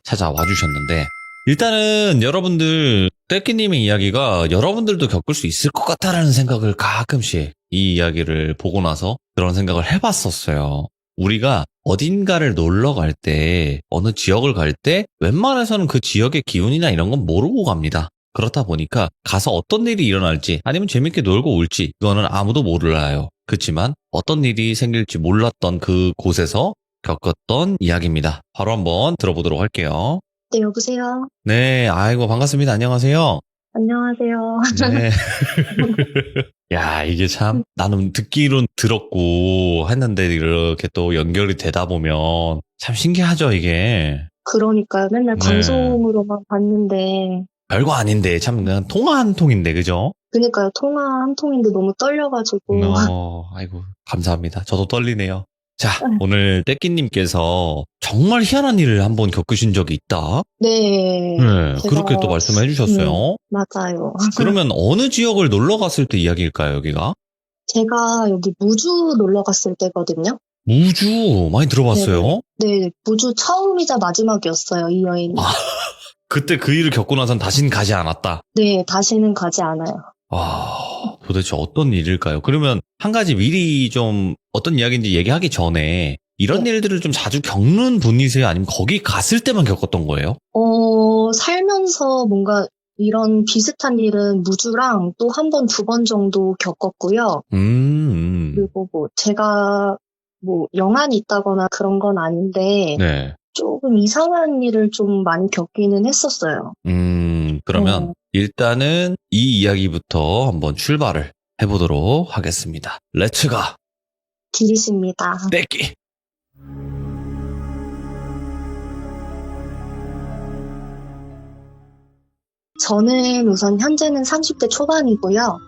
찾아와 주셨는데, 일단은 여러분들 떼끼님의 이야기가 여러분들도 겪을 수 있을 것 같다라는 생각을 가끔씩 이 이야기를 보고 나서 그런 생각을 해봤었어요. 우리가 어딘가를 놀러 갈 때, 어느 지역을 갈 때 웬만해서는 그 지역의 기운이나 이런 건 모르고 갑니다. 그렇다 보니까 가서 어떤 일이 일어날지 아니면 재밌게 놀고 올지 이거는 아무도 몰라요. 그렇지만 어떤 일이 생길지 몰랐던 그 곳에서 겪었던 이야기입니다. 바로 한번 들어보도록 할게요. 네, 여보세요. 네, 아이고 반갑습니다. 안녕하세요. 안녕하세요. 네. 야, 이게 참 나는 듣기론 들었고 했는데 이렇게 또 연결이 되다 보면 참 신기하죠, 이게. 그러니까요. 맨날 네. 방송으로만 봤는데, 별거 아닌데 참 그냥 통화 한 통인데, 그죠? 그러니까요. 통화 한 통인데 너무 떨려가지고. 아이고, 감사합니다. 저도 떨리네요. 자, 오늘 떼끼님께서 정말 희한한 일을 한번 겪으신 적이 있다. 네. 네, 제가- 그렇게 또 말씀해 주셨어요. 맞아요. 그러면 어느 지역을 놀러 갔을 때 이야기일까요, 여기가? 제가 여기 무주 놀러 갔을 때거든요. 무주, 많이 들어봤어요. 네, 무주 처음이자 마지막이었어요, 이 여행이. 그때 그 일을 겪고 나선 다신 가지 않았다. 네, 다시는 가지 않아요. 도대체 어떤 일일까요? 그러면 한 가지 미리 좀 어떤 이야기인지 얘기하기 전에 이런 네. 일들을 좀 자주 겪는 분이세요? 아니면 거기 갔을 때만 겪었던 거예요? 살면서 뭔가 이런 비슷한 일은 무주랑 또 한 번, 두 번 정도 겪었고요. 그리고 제가 영안이 있다거나 그런 건 아닌데, 네. 조금 이상한 일을 좀 많이 겪기는 했었어요. 그러면 일단은 이 이야기부터 한번 출발을 해보도록 하겠습니다. 렛츠가 길이십니다. 떼끼. 저는 우선 현재는 30대 초반이고요.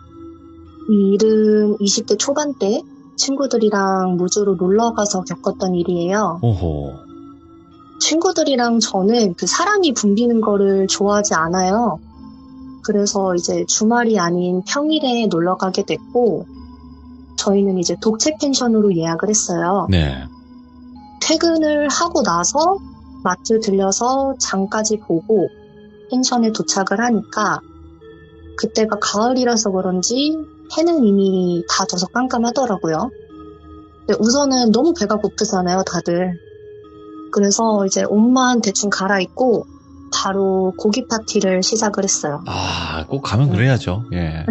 이 일은 20대 초반 때 친구들이랑 무주로 놀러 가서 겪었던 일이에요. 오호. 친구들이랑 저는 그 사람이 붐비는 거를 좋아하지 않아요. 그래서 이제 주말이 아닌 평일에 놀러 가게 됐고, 저희는 이제 독채 펜션으로 예약을 했어요. 네. 퇴근을 하고 나서 마트 들려서 장까지 보고 펜션에 도착을 하니까 그때가 가을이라서 그런지 해는 이미 다 져서 깜깜하더라고요. 근데 우선은 너무 배가 고프잖아요, 다들. 그래서 이제 옷만 대충 갈아입고 바로 고기 파티를 시작을 했어요. 꼭 가면 그래야죠. 예.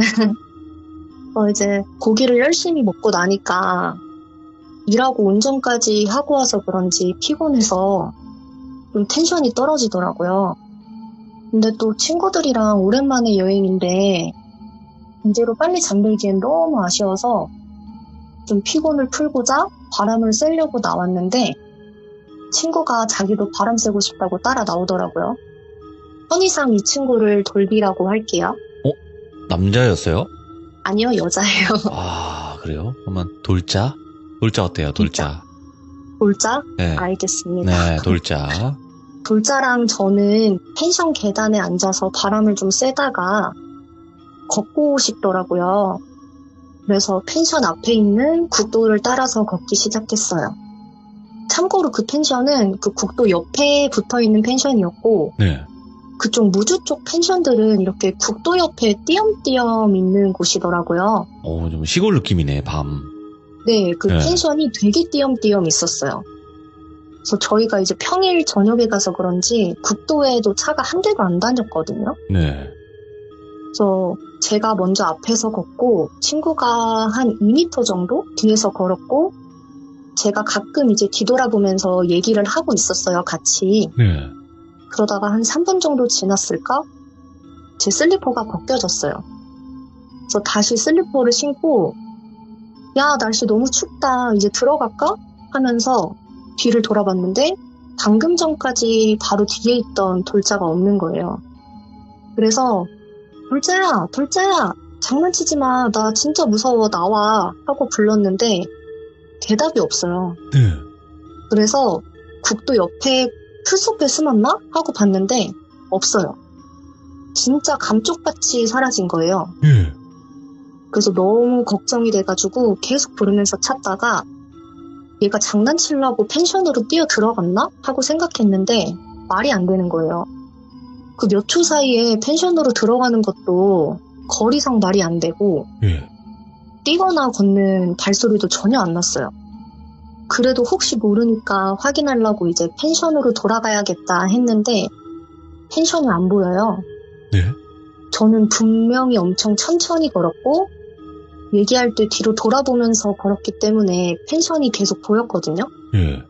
이제 고기를 열심히 먹고 나니까 일하고 운전까지 하고 와서 그런지 피곤해서 좀 텐션이 떨어지더라고요. 근데 또 친구들이랑 오랜만에 여행인데 이대로 빨리 잠들기엔 너무 아쉬워서 좀 피곤을 풀고자 바람을 쐬려고 나왔는데 친구가 자기도 바람 쐬고 싶다고 따라 나오더라고요. 편의상 이 친구를 돌비라고 할게요. 남자였어요? 아니요, 여자예요. 그래요? 그러면 돌자? 돌자 어때요, 돌자? 돌자? 네. 알겠습니다. 네, 돌자. 돌자랑 저는 펜션 계단에 앉아서 바람을 좀 쐬다가 걷고 싶더라고요. 그래서 펜션 앞에 있는 국도를 따라서 걷기 시작했어요. 참고로 그 펜션은 그 국도 옆에 붙어있는 펜션이었고, 네. 그쪽 무주 쪽 펜션들은 이렇게 국도 옆에 띄엄띄엄 있는 곳이더라고요. 좀 시골 느낌이네, 밤. 네, 그 네. 펜션이 되게 띄엄띄엄 있었어요. 그래서 저희가 이제 평일 저녁에 가서 그런지 국도에도 차가 한 대도 안 다녔거든요. 네. 그래서 제가 먼저 앞에서 걷고 친구가 한 2m 정도 뒤에서 걸었고 제가 가끔 이제 뒤돌아보면서 얘기를 하고 있었어요, 같이. 네. 그러다가 한 3분 정도 지났을까? 제 슬리퍼가 벗겨졌어요. 그래서 다시 슬리퍼를 신고 야, 날씨 너무 춥다. 이제 들어갈까? 하면서 뒤를 돌아봤는데 방금 전까지 바로 뒤에 있던 돌자가 없는 거예요. 그래서 돌자야, 장난치지 마. 나 진짜 무서워. 나와. 하고 불렀는데 대답이 없어요. 네. 그래서 국도 옆에 풀숲에 숨었나? 하고 봤는데 없어요. 진짜 감쪽같이 사라진 거예요. 네. 그래서 너무 걱정이 돼가지고 계속 부르면서 찾다가 얘가 장난치려고 펜션으로 뛰어 들어갔나? 하고 생각했는데 말이 안 되는 거예요. 그 몇 초 사이에 펜션으로 들어가는 것도 거리상 말이 안 되고 예. 뛰거나 걷는 발소리도 전혀 안 났어요. 그래도 혹시 모르니까 확인하려고 이제 펜션으로 돌아가야겠다 했는데 펜션이 안 보여요. 네. 저는 분명히 엄청 천천히 걸었고 얘기할 때 뒤로 돌아보면서 걸었기 때문에 펜션이 계속 보였거든요. 예.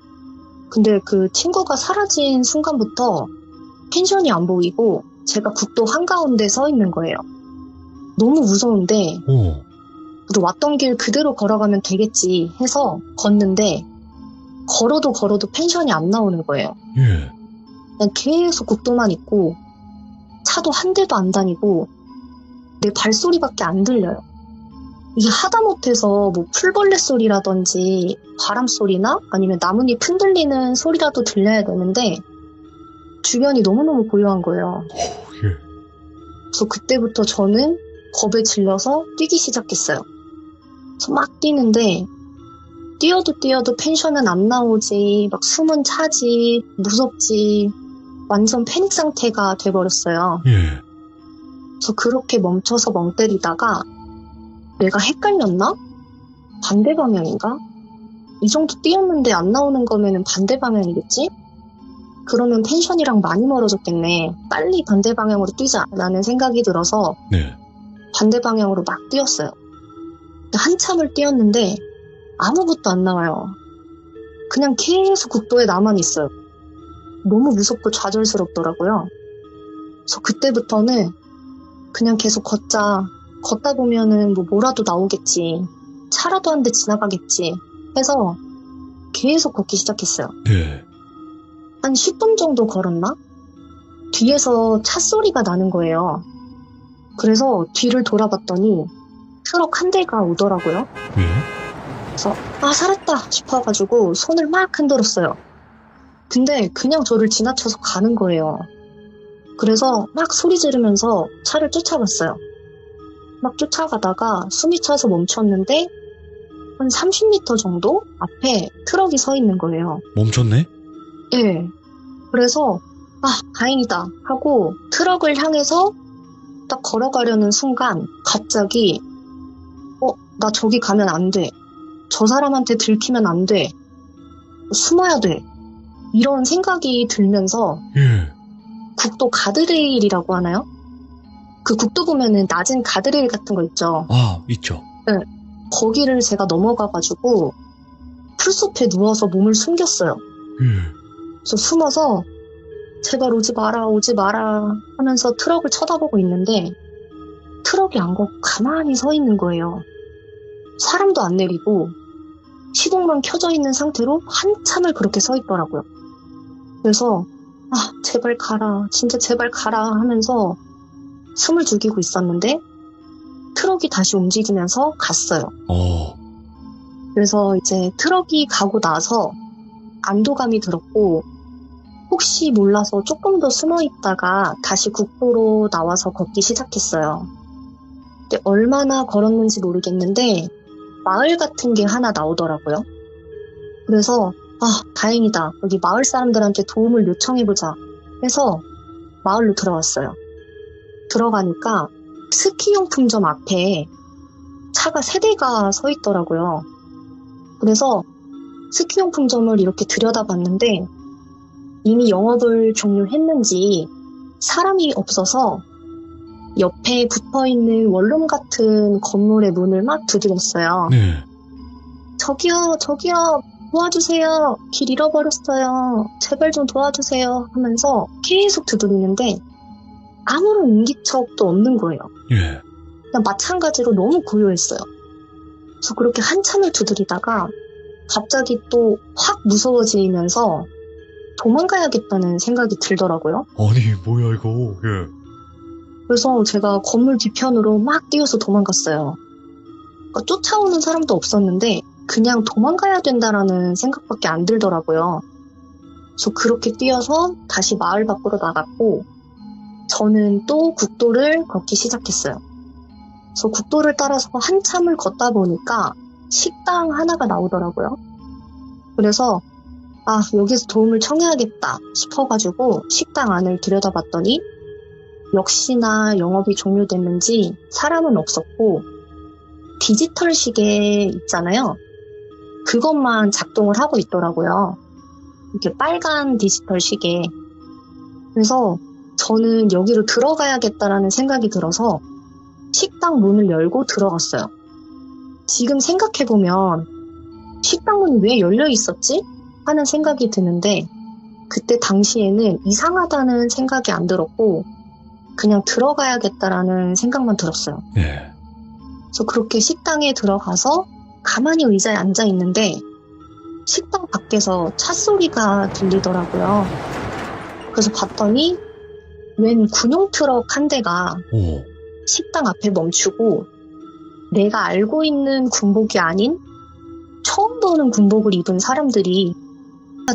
근데 그 친구가 사라진 순간부터 펜션이 안 보이고 제가 국도 한가운데 서 있는 거예요. 너무 무서운데 그래도 왔던 길 그대로 걸어가면 되겠지 해서 걷는데 걸어도 펜션이 안 나오는 거예요. 예. 그냥 계속 국도만 있고 차도 한 대도 안 다니고 내 발소리밖에 안 들려요. 이게 하다못해서 뭐 풀벌레 소리라든지 바람 소리나 아니면 나뭇잎 흔들리는 소리라도 들려야 되는데 주변이 너무너무 고요한 거예요. 예. 그래서 그때부터 저는 겁에 질려서 뛰기 시작했어요. 그래서 막 뛰는데 뛰어도 펜션은 안 나오지, 막 숨은 차지, 무섭지, 완전 패닉 상태가 돼버렸어요. 예. 그래서 그렇게 멈춰서 멍 때리다가 내가 헷갈렸나? 반대 방향인가? 이 정도 뛰었는데 안 나오는 거면은 반대 방향이겠지? 그러면 펜션이랑 많이 멀어졌겠네. 빨리 반대 방향으로 뛰자라는 생각이 들어서 네. 반대 방향으로 막 뛰었어요. 한참을 뛰었는데 아무것도 안 나와요. 그냥 계속 국도에 나만 있어요. 너무 무섭고 좌절스럽더라고요. 그래서 그때부터는 그냥 계속 걷다 보면은 뭐라도 나오겠지. 차라도 한 대 지나가겠지 해서 계속 걷기 시작했어요. 네. 한 10분 정도 걸었나? 뒤에서 차 소리가 나는 거예요. 그래서 뒤를 돌아봤더니 트럭 한 대가 오더라고요. 예. 그래서 살았다 싶어가지고 손을 막 흔들었어요. 근데 그냥 저를 지나쳐서 가는 거예요. 그래서 막 소리 지르면서 차를 쫓아갔어요. 막 쫓아가다가 숨이 차서 멈췄는데 한 30m 정도 앞에 트럭이 서 있는 거예요. 멈췄네? 예. 그래서 다행이다 하고 트럭을 향해서 딱 걸어가려는 순간 갑자기 나 저기 가면 안 돼. 저 사람한테 들키면 안 돼. 숨어야 돼. 이런 생각이 들면서 예. 국도 가드레일이라고 하나요? 그 국도 보면은 낮은 가드레일 같은 거 있죠. 아, 있죠. 네. 거기를 제가 넘어가가지고 풀숲에 누워서 몸을 숨겼어요. 예. 그래서 숨어서 제발 오지 마라 하면서 트럭을 쳐다보고 있는데 트럭이 안 가고 가만히 서 있는 거예요. 사람도 안 내리고 시동만 켜져 있는 상태로 한참을 그렇게 서 있더라고요. 그래서 제발 가라, 진짜 제발 가라 하면서 숨을 죽이고 있었는데 트럭이 다시 움직이면서 갔어요. 그래서 이제 트럭이 가고 나서 안도감이 들었고 혹시 몰라서 조금 더 숨어 있다가 다시 국도로 나와서 걷기 시작했어요. 근데 얼마나 걸었는지 모르겠는데 마을 같은 게 하나 나오더라고요. 그래서 다행이다. 여기 마을 사람들한테 도움을 요청해보자 해서 마을로 들어갔어요. 들어가니까 스키용품점 앞에 차가 3대가 서 있더라고요. 그래서 스키용품점을 이렇게 들여다봤는데 이미 영업을 종료했는지 사람이 없어서 옆에 붙어있는 원룸 같은 건물의 문을 막 두드렸어요. 네. 저기요, 도와주세요. 길 잃어버렸어요. 제발 좀 도와주세요. 하면서 계속 두드리는데 아무런 인기척도 없는 거예요. 예. 그냥 마찬가지로 너무 고요했어요. 그래서 그렇게 한참을 두드리다가 갑자기 또 확 무서워지면서 도망가야겠다는 생각이 들더라고요. 아니, 뭐야, 이거. 예. 그래서 제가 건물 뒤편으로 막 뛰어서 도망갔어요. 그러니까 쫓아오는 사람도 없었는데 그냥 도망가야 된다라는 생각밖에 안 들더라고요. 그래서 그렇게 뛰어서 다시 마을 밖으로 나갔고 저는 또 국도를 걷기 시작했어요. 그래서 국도를 따라서 한참을 걷다 보니까 식당 하나가 나오더라고요. 그래서 아, 여기서 도움을 청해야겠다 싶어가지고 식당 안을 들여다봤더니 역시나 영업이 종료됐는지 사람은 없었고 디지털 시계 있잖아요. 그것만 작동을 하고 있더라고요. 이렇게 빨간 디지털 시계. 그래서 저는 여기로 들어가야겠다라는 생각이 들어서 식당 문을 열고 들어갔어요. 지금 생각해보면 식당 문이 왜 열려 있었지? 하는 생각이 드는데 그때 당시에는 이상하다는 생각이 안 들었고 그냥 들어가야겠다라는 생각만 들었어요. 예. 그래서 그렇게 식당에 들어가서 가만히 의자에 앉아 있는데 식당 밖에서 차 소리가 들리더라고요. 그래서 봤더니 웬 군용 트럭 한 대가 오. 식당 앞에 멈추고 내가 알고 있는 군복이 아닌 처음 보는 군복을 입은 사람들이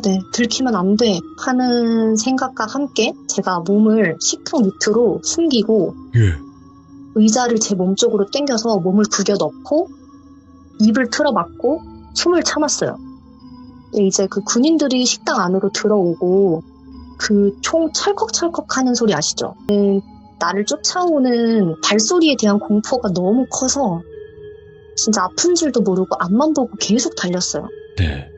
네, 들키면 안 돼 하는 생각과 함께 제가 몸을 식탁 밑으로 숨기고 예. 의자를 제 몸쪽으로 당겨서 몸을 구겨 넣고 입을 틀어막고 숨을 참았어요. 이제 그 군인들이 식당 안으로 들어오고 그 총 철컥철컥 하는 소리 아시죠? 나를 쫓아오는 발소리에 대한 공포가 너무 커서 진짜 아픈 줄도 모르고 앞만 보고 계속 달렸어요. 네.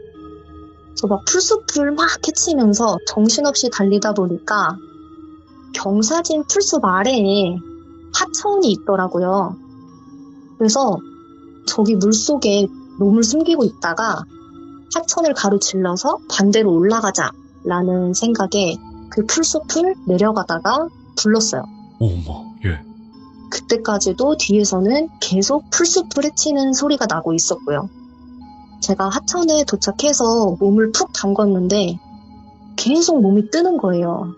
그래서 막 풀숲을 막 헤치면서 정신없이 달리다 보니까 경사진 풀숲 아래에 하천이 있더라고요. 그래서 저기 물속에 몸을 숨기고 있다가 하천을 가로질러서 반대로 올라가자라는 생각에 그 풀숲을 내려가다가 불렀어요. 어머, 예. 그때까지도 뒤에서는 계속 풀숲을 헤치는 소리가 나고 있었고요. 제가 하천에 도착해서 몸을 푹 담궜는데 계속 몸이 뜨는 거예요.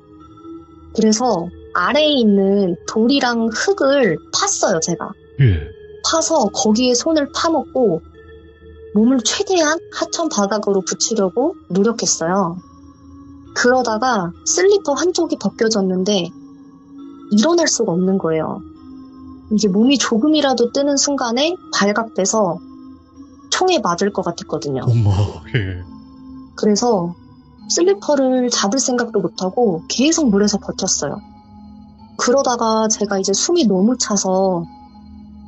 그래서 아래에 있는 돌이랑 흙을 팠어요, 제가. 예. 파서 거기에 손을 파먹고 몸을 최대한 하천 바닥으로 붙이려고 노력했어요. 그러다가 슬리퍼 한쪽이 벗겨졌는데 일어날 수가 없는 거예요. 이게 몸이 조금이라도 뜨는 순간에 발각돼서 총에 맞을 것 같았거든요. 어머, 예. 그래서 슬리퍼를 잡을 생각도 못하고 계속 물에서 버텼어요. 그러다가 제가 이제 숨이 너무 차서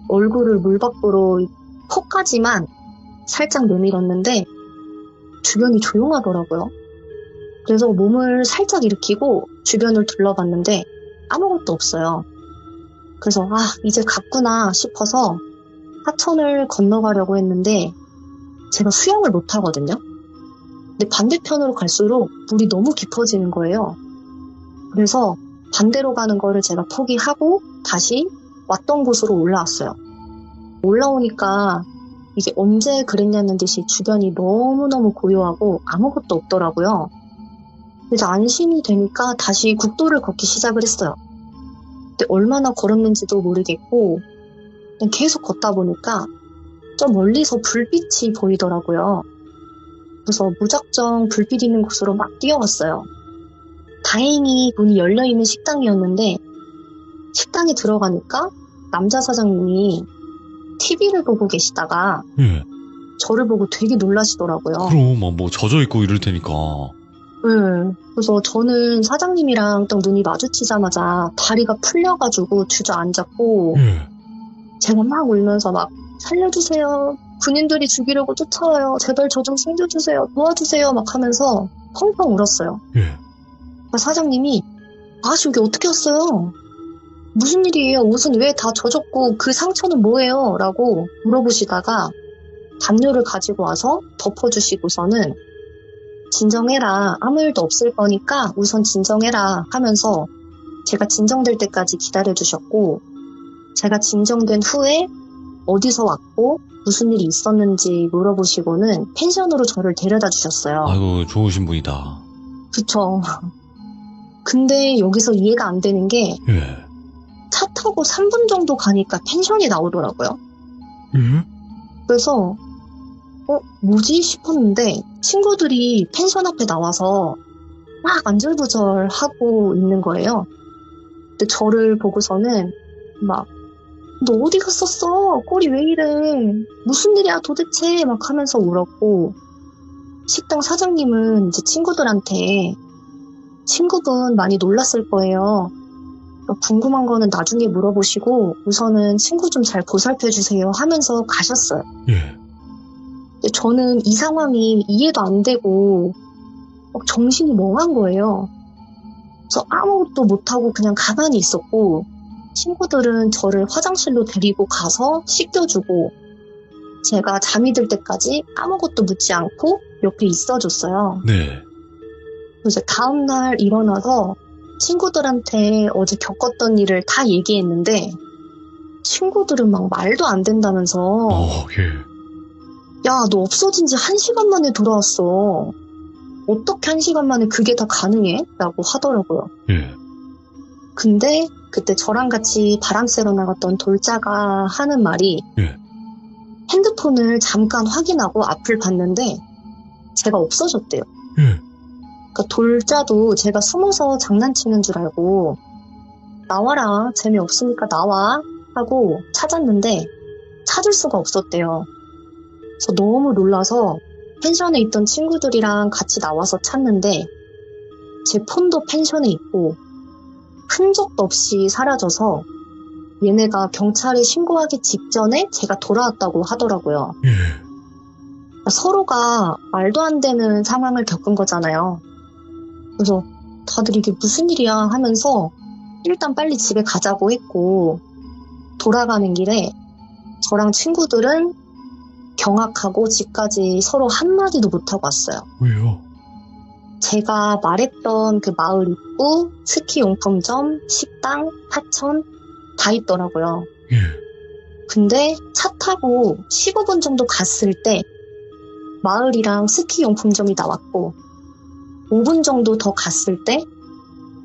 얼굴을 물 밖으로 코까지만 살짝 내밀었는데 주변이 조용하더라고요. 그래서 몸을 살짝 일으키고 주변을 둘러봤는데 아무것도 없어요. 그래서 이제 갔구나 싶어서 하천을 건너가려고 했는데 제가 수영을 못하거든요. 근데 반대편으로 갈수록 물이 너무 깊어지는 거예요. 그래서 반대로 가는 거를 제가 포기하고 다시 왔던 곳으로 올라왔어요. 올라오니까 이게 언제 그랬냐는 듯이 주변이 너무너무 고요하고 아무것도 없더라고요. 그래서 안심이 되니까 다시 국도를 걷기 시작을 했어요. 근데 얼마나 걸었는지도 모르겠고 그냥 계속 걷다 보니까 저 멀리서 불빛이 보이더라고요. 그래서 무작정 불빛 있는 곳으로 막 뛰어갔어요. 다행히 문이 열려있는 식당이었는데 식당에 들어가니까 남자 사장님이 TV를 보고 계시다가 예. 저를 보고 되게 놀라시더라고요. 그럼 뭐 젖어 있고 이럴 테니까. 네. 그래서 저는 사장님이랑 딱 눈이 마주치자마자 다리가 풀려가지고 주저앉았고 예. 제가 막 울면서 막 살려주세요. 군인들이 죽이려고 쫓아와요. 제발 저 좀 챙겨주세요. 도와주세요. 막 하면서 펑펑 울었어요. 예. 사장님이 아저씨 여기 어떻게 왔어요? 무슨 일이에요? 옷은 왜 다 젖었고 그 상처는 뭐예요? 라고 물어보시다가 담요를 가지고 와서 덮어주시고서는 진정해라. 아무 일도 없을 거니까 우선 진정해라 하면서 제가 진정될 때까지 기다려주셨고 제가 진정된 후에 어디서 왔고 무슨 일이 있었는지 물어보시고는 펜션으로 저를 데려다 주셨어요. 아이고, 좋으신 분이다. 그쵸. 근데 여기서 이해가 안 되는 게 예. 차 타고 3분 정도 가니까 펜션이 나오더라고요. 예? 그래서 뭐지 싶었는데 친구들이 펜션 앞에 나와서 막 안절부절하고 있는 거예요. 근데 저를 보고서는 막 너 어디 갔었어? 꼴이 왜 이래? 무슨 일이야 도대체? 막 하면서 울었고 식당 사장님은 이제 친구들한테 친구분 많이 놀랐을 거예요. 궁금한 거는 나중에 물어보시고 우선은 친구 좀 잘 보살펴주세요 하면서 가셨어요. 예. 근데 저는 이 상황이 이해도 안 되고 막 정신이 멍한 거예요. 그래서 아무것도 못하고 그냥 가만히 있었고 친구들은 저를 화장실로 데리고 가서 씻겨주고 제가 잠이 들 때까지 아무것도 묻지 않고 옆에 있어줬어요. 네. 그래서 다음날 일어나서 친구들한테 어제 겪었던 일을 다 얘기했는데 친구들은 막 말도 안 된다면서 예. 야, 너 없어진 지 1시간 만에 돌아왔어. 어떻게 1시간 만에 그게 다 가능해? 라고 하더라고요. 예. 근데 그때 저랑 같이 바람 쐬러 나갔던 돌자가 하는 말이 예. 핸드폰을 잠깐 확인하고 앞을 봤는데 제가 없어졌대요. 예. 그러니까 돌자도 제가 숨어서 장난치는 줄 알고 나와라, 재미없으니까 나와 하고 찾았는데 찾을 수가 없었대요. 그래서 너무 놀라서 펜션에 있던 친구들이랑 같이 나와서 찾는데 제 폰도 펜션에 있고 흔적도 없이 사라져서 얘네가 경찰에 신고하기 직전에 제가 돌아왔다고 하더라고요. 예. 그러니까 서로가 말도 안 되는 상황을 겪은 거잖아요. 그래서 다들 이게 무슨 일이야 하면서 일단 빨리 집에 가자고 했고 돌아가는 길에 저랑 친구들은 경악하고 집까지 서로 한마디도 못하고 왔어요. 왜요? 제가 말했던 그 마을 입구, 스키용품점, 식당, 하천 다 있더라고요. 예. 근데 차 타고 15분 정도 갔을 때 마을이랑 스키용품점이 나왔고 5분 정도 더 갔을 때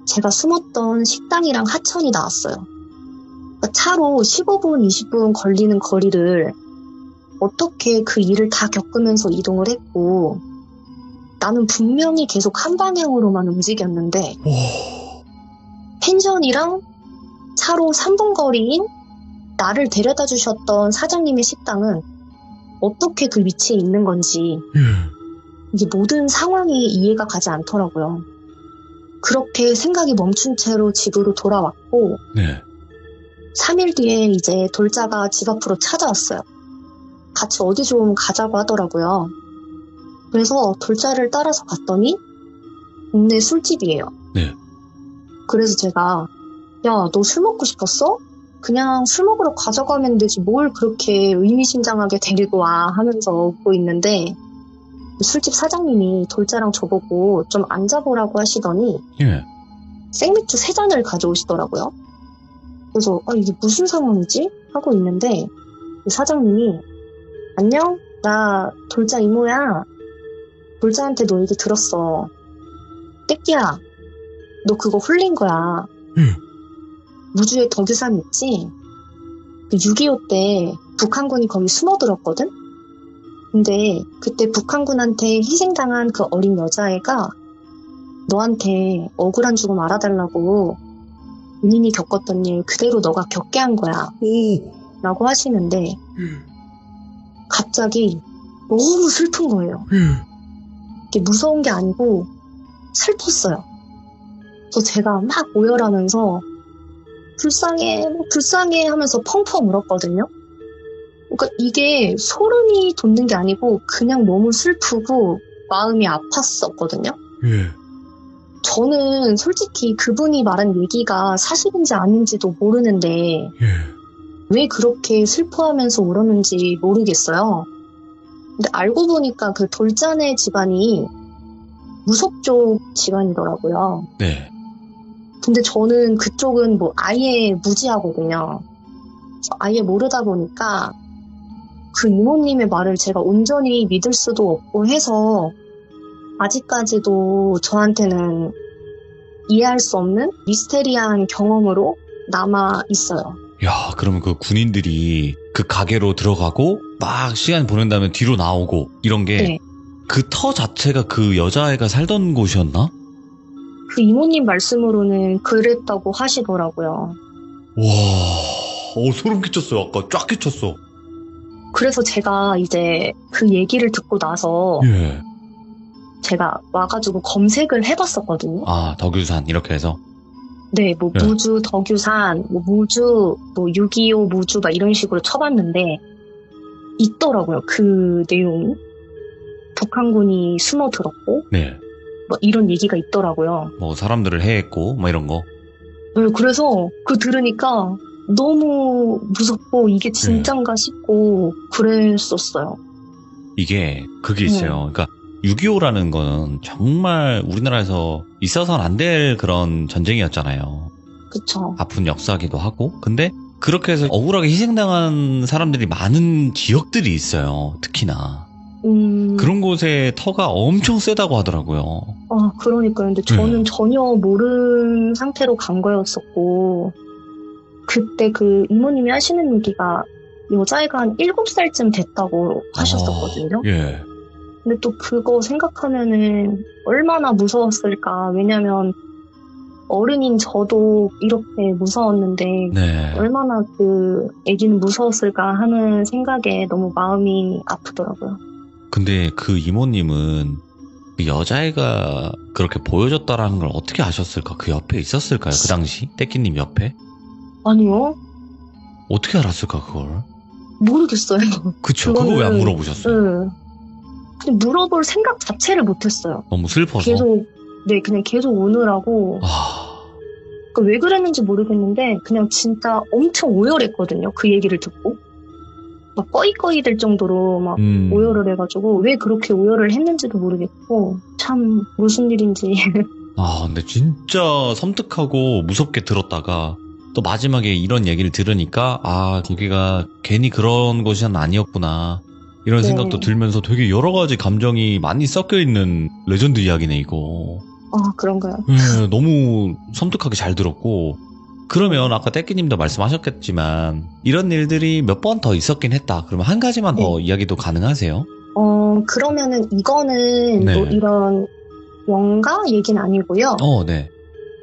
제가 숨었던 식당이랑 하천이 나왔어요. 그러니까 차로 15분, 20분 걸리는 거리를 어떻게 그 일을 다 겪으면서 이동을 했고 나는 분명히 계속 한 방향으로만 움직였는데 와. 펜션이랑 차로 3분 거리인 나를 데려다 주셨던 사장님의 식당은 어떻게 그 위치에 있는 건지 예. 이게 모든 상황이 이해가 가지 않더라고요. 그렇게 생각이 멈춘 채로 집으로 돌아왔고 네. 3일 뒤에 이제 돌자가 집 앞으로 찾아왔어요. 같이 어디 좀 가자고 하더라고요. 그래서 돌자를 따라서 갔더니 동네 술집이에요. 네. 그래서 제가 야, 너 술 먹고 싶었어? 그냥 술 먹으러 가져가면 되지 뭘 그렇게 의미심장하게 데리고 와 하면서 웃고 있는데 술집 사장님이 돌자랑 저보고 좀 앉아보라고 하시더니 예. 생맥주 3잔을 가져오시더라고요. 그래서 이게 무슨 상황이지? 하고 있는데 그 사장님이 안녕? 나 돌자 이모야. 돌자한테 너 얘기 들었어. 떼끼야, 너 그거 홀린 거야. 무주에 덕유산 있지? 그 6.25 때 북한군이 거기 숨어들었거든? 근데 그때 북한군한테 희생당한 그 어린 여자애가 너한테 억울한 죽음 알아달라고 본인이 겪었던 일 그대로 너가 겪게 한 거야. 오. 라고 하시는데 갑자기 너무 슬픈 거예요. 이게 무서운 게 아니고 슬펐어요. 그래서 제가 막 오열하면서 불쌍해, 불쌍해 하면서 펑펑 울었거든요. 그러니까 이게 소름이 돋는 게 아니고 그냥 너무 슬프고 마음이 아팠었거든요. 예. 저는 솔직히 그분이 말한 얘기가 사실인지 아닌지도 모르는데 예. 왜 그렇게 슬퍼하면서 울었는지 모르겠어요. 근데 알고 보니까 그 돌자네 집안이 무속 쪽 집안이더라고요. 네. 근데 저는 그쪽은 뭐 아예 무지하거든요. 그래서 아예 모르다 보니까 그 이모님의 말을 제가 온전히 믿을 수도 없고 해서 아직까지도 저한테는 이해할 수 없는 미스테리한 경험으로 남아 있어요. 야, 그러면 그 군인들이 그 가게로 들어가고 막 시간 보낸 다음에 뒤로 나오고 이런 게 네. 그 터 자체가 그 여자애가 살던 곳이었나? 그 이모님 말씀으로는 그랬다고 하시더라고요. 와. 소름 끼쳤어요. 아까 쫙 끼쳤어. 그래서 제가 이제 그 얘기를 듣고 나서 예. 제가 와가지고 검색을 해봤었거든요. 아, 덕유산 이렇게 해서. 네, 뭐 네. 무주, 덕유산, 뭐 무주, 뭐 6.25 무주 막 이런 식으로 쳐봤는데 있더라고요. 그 내용이. 북한군이 숨어들었고 네. 뭐 이런 얘기가 있더라고요. 뭐 사람들을 해했고 뭐 이런 거. 네, 그래서 그 들으니까 너무 무섭고 이게 진짠가 싶고 그랬었어요. 이게 그게 있어요. 그러니까 6.25라는 거는 정말 우리나라에서 있어서는 안 될 그런 전쟁이었잖아요. 그쵸. 아픈 역사기도 하고. 근데 그렇게 해서 억울하게 희생당한 사람들이 많은 지역들이 있어요. 특히나. 그런 곳에 터가 엄청 세다고 하더라고요. 아, 그러니까요. 근데 저는 전혀 모르는 상태로 간 거였었고, 그때 그 이모님이 하시는 얘기가 여자애가 한 7살쯤 됐다고 하셨었거든요. 예. 근데 또 그거 생각하면은 얼마나 무서웠을까. 왜냐면 어른인 저도 이렇게 무서웠는데, 네. 얼마나 그 애기는 무서웠을까 하는 생각에 너무 마음이 아프더라고요. 근데 그 이모님은 그 여자애가 그렇게 보여줬다라는 걸 어떻게 아셨을까? 그 옆에 있었을까요? 그 당시? 떼끼님 옆에? 아니요. 어떻게 알았을까, 그걸? 모르겠어요. 그쵸. 그거 왜 안 그거는- 물어보셨어요? 네. 그냥 물어볼 생각 자체를 못했어요. 너무 슬퍼서? 그냥 계속 우느라고. 아, 그러니까 왜 그랬는지 모르겠는데, 그냥 진짜 엄청 오열했거든요. 그 얘기를 듣고. 막 꺼이꺼이 될 정도로 막 오열을 해가지고, 왜 그렇게 오열을 했는지도 모르겠고, 참, 무슨 일인지. 아, 근데 진짜 섬뜩하고 무섭게 들었다가 또 마지막에 이런 얘기를 들으니까 아, 거기가 괜히 그런 곳이 아니었구나. 이런 네. 생각도 들면서 되게 여러 가지 감정이 많이 섞여 있는 레전드 이야기네, 이거. 아, 그런가요? 네, 너무 섬뜩하게 잘 들었고. 그러면 아까 떼끼님도 말씀하셨겠지만 이런 일들이 몇 번 더 있었긴 했다. 그러면 한 가지만 더 이야기도 가능하세요? 그러면은 이거는 네. 뭐 이런 영가 얘기는 아니고요. 네.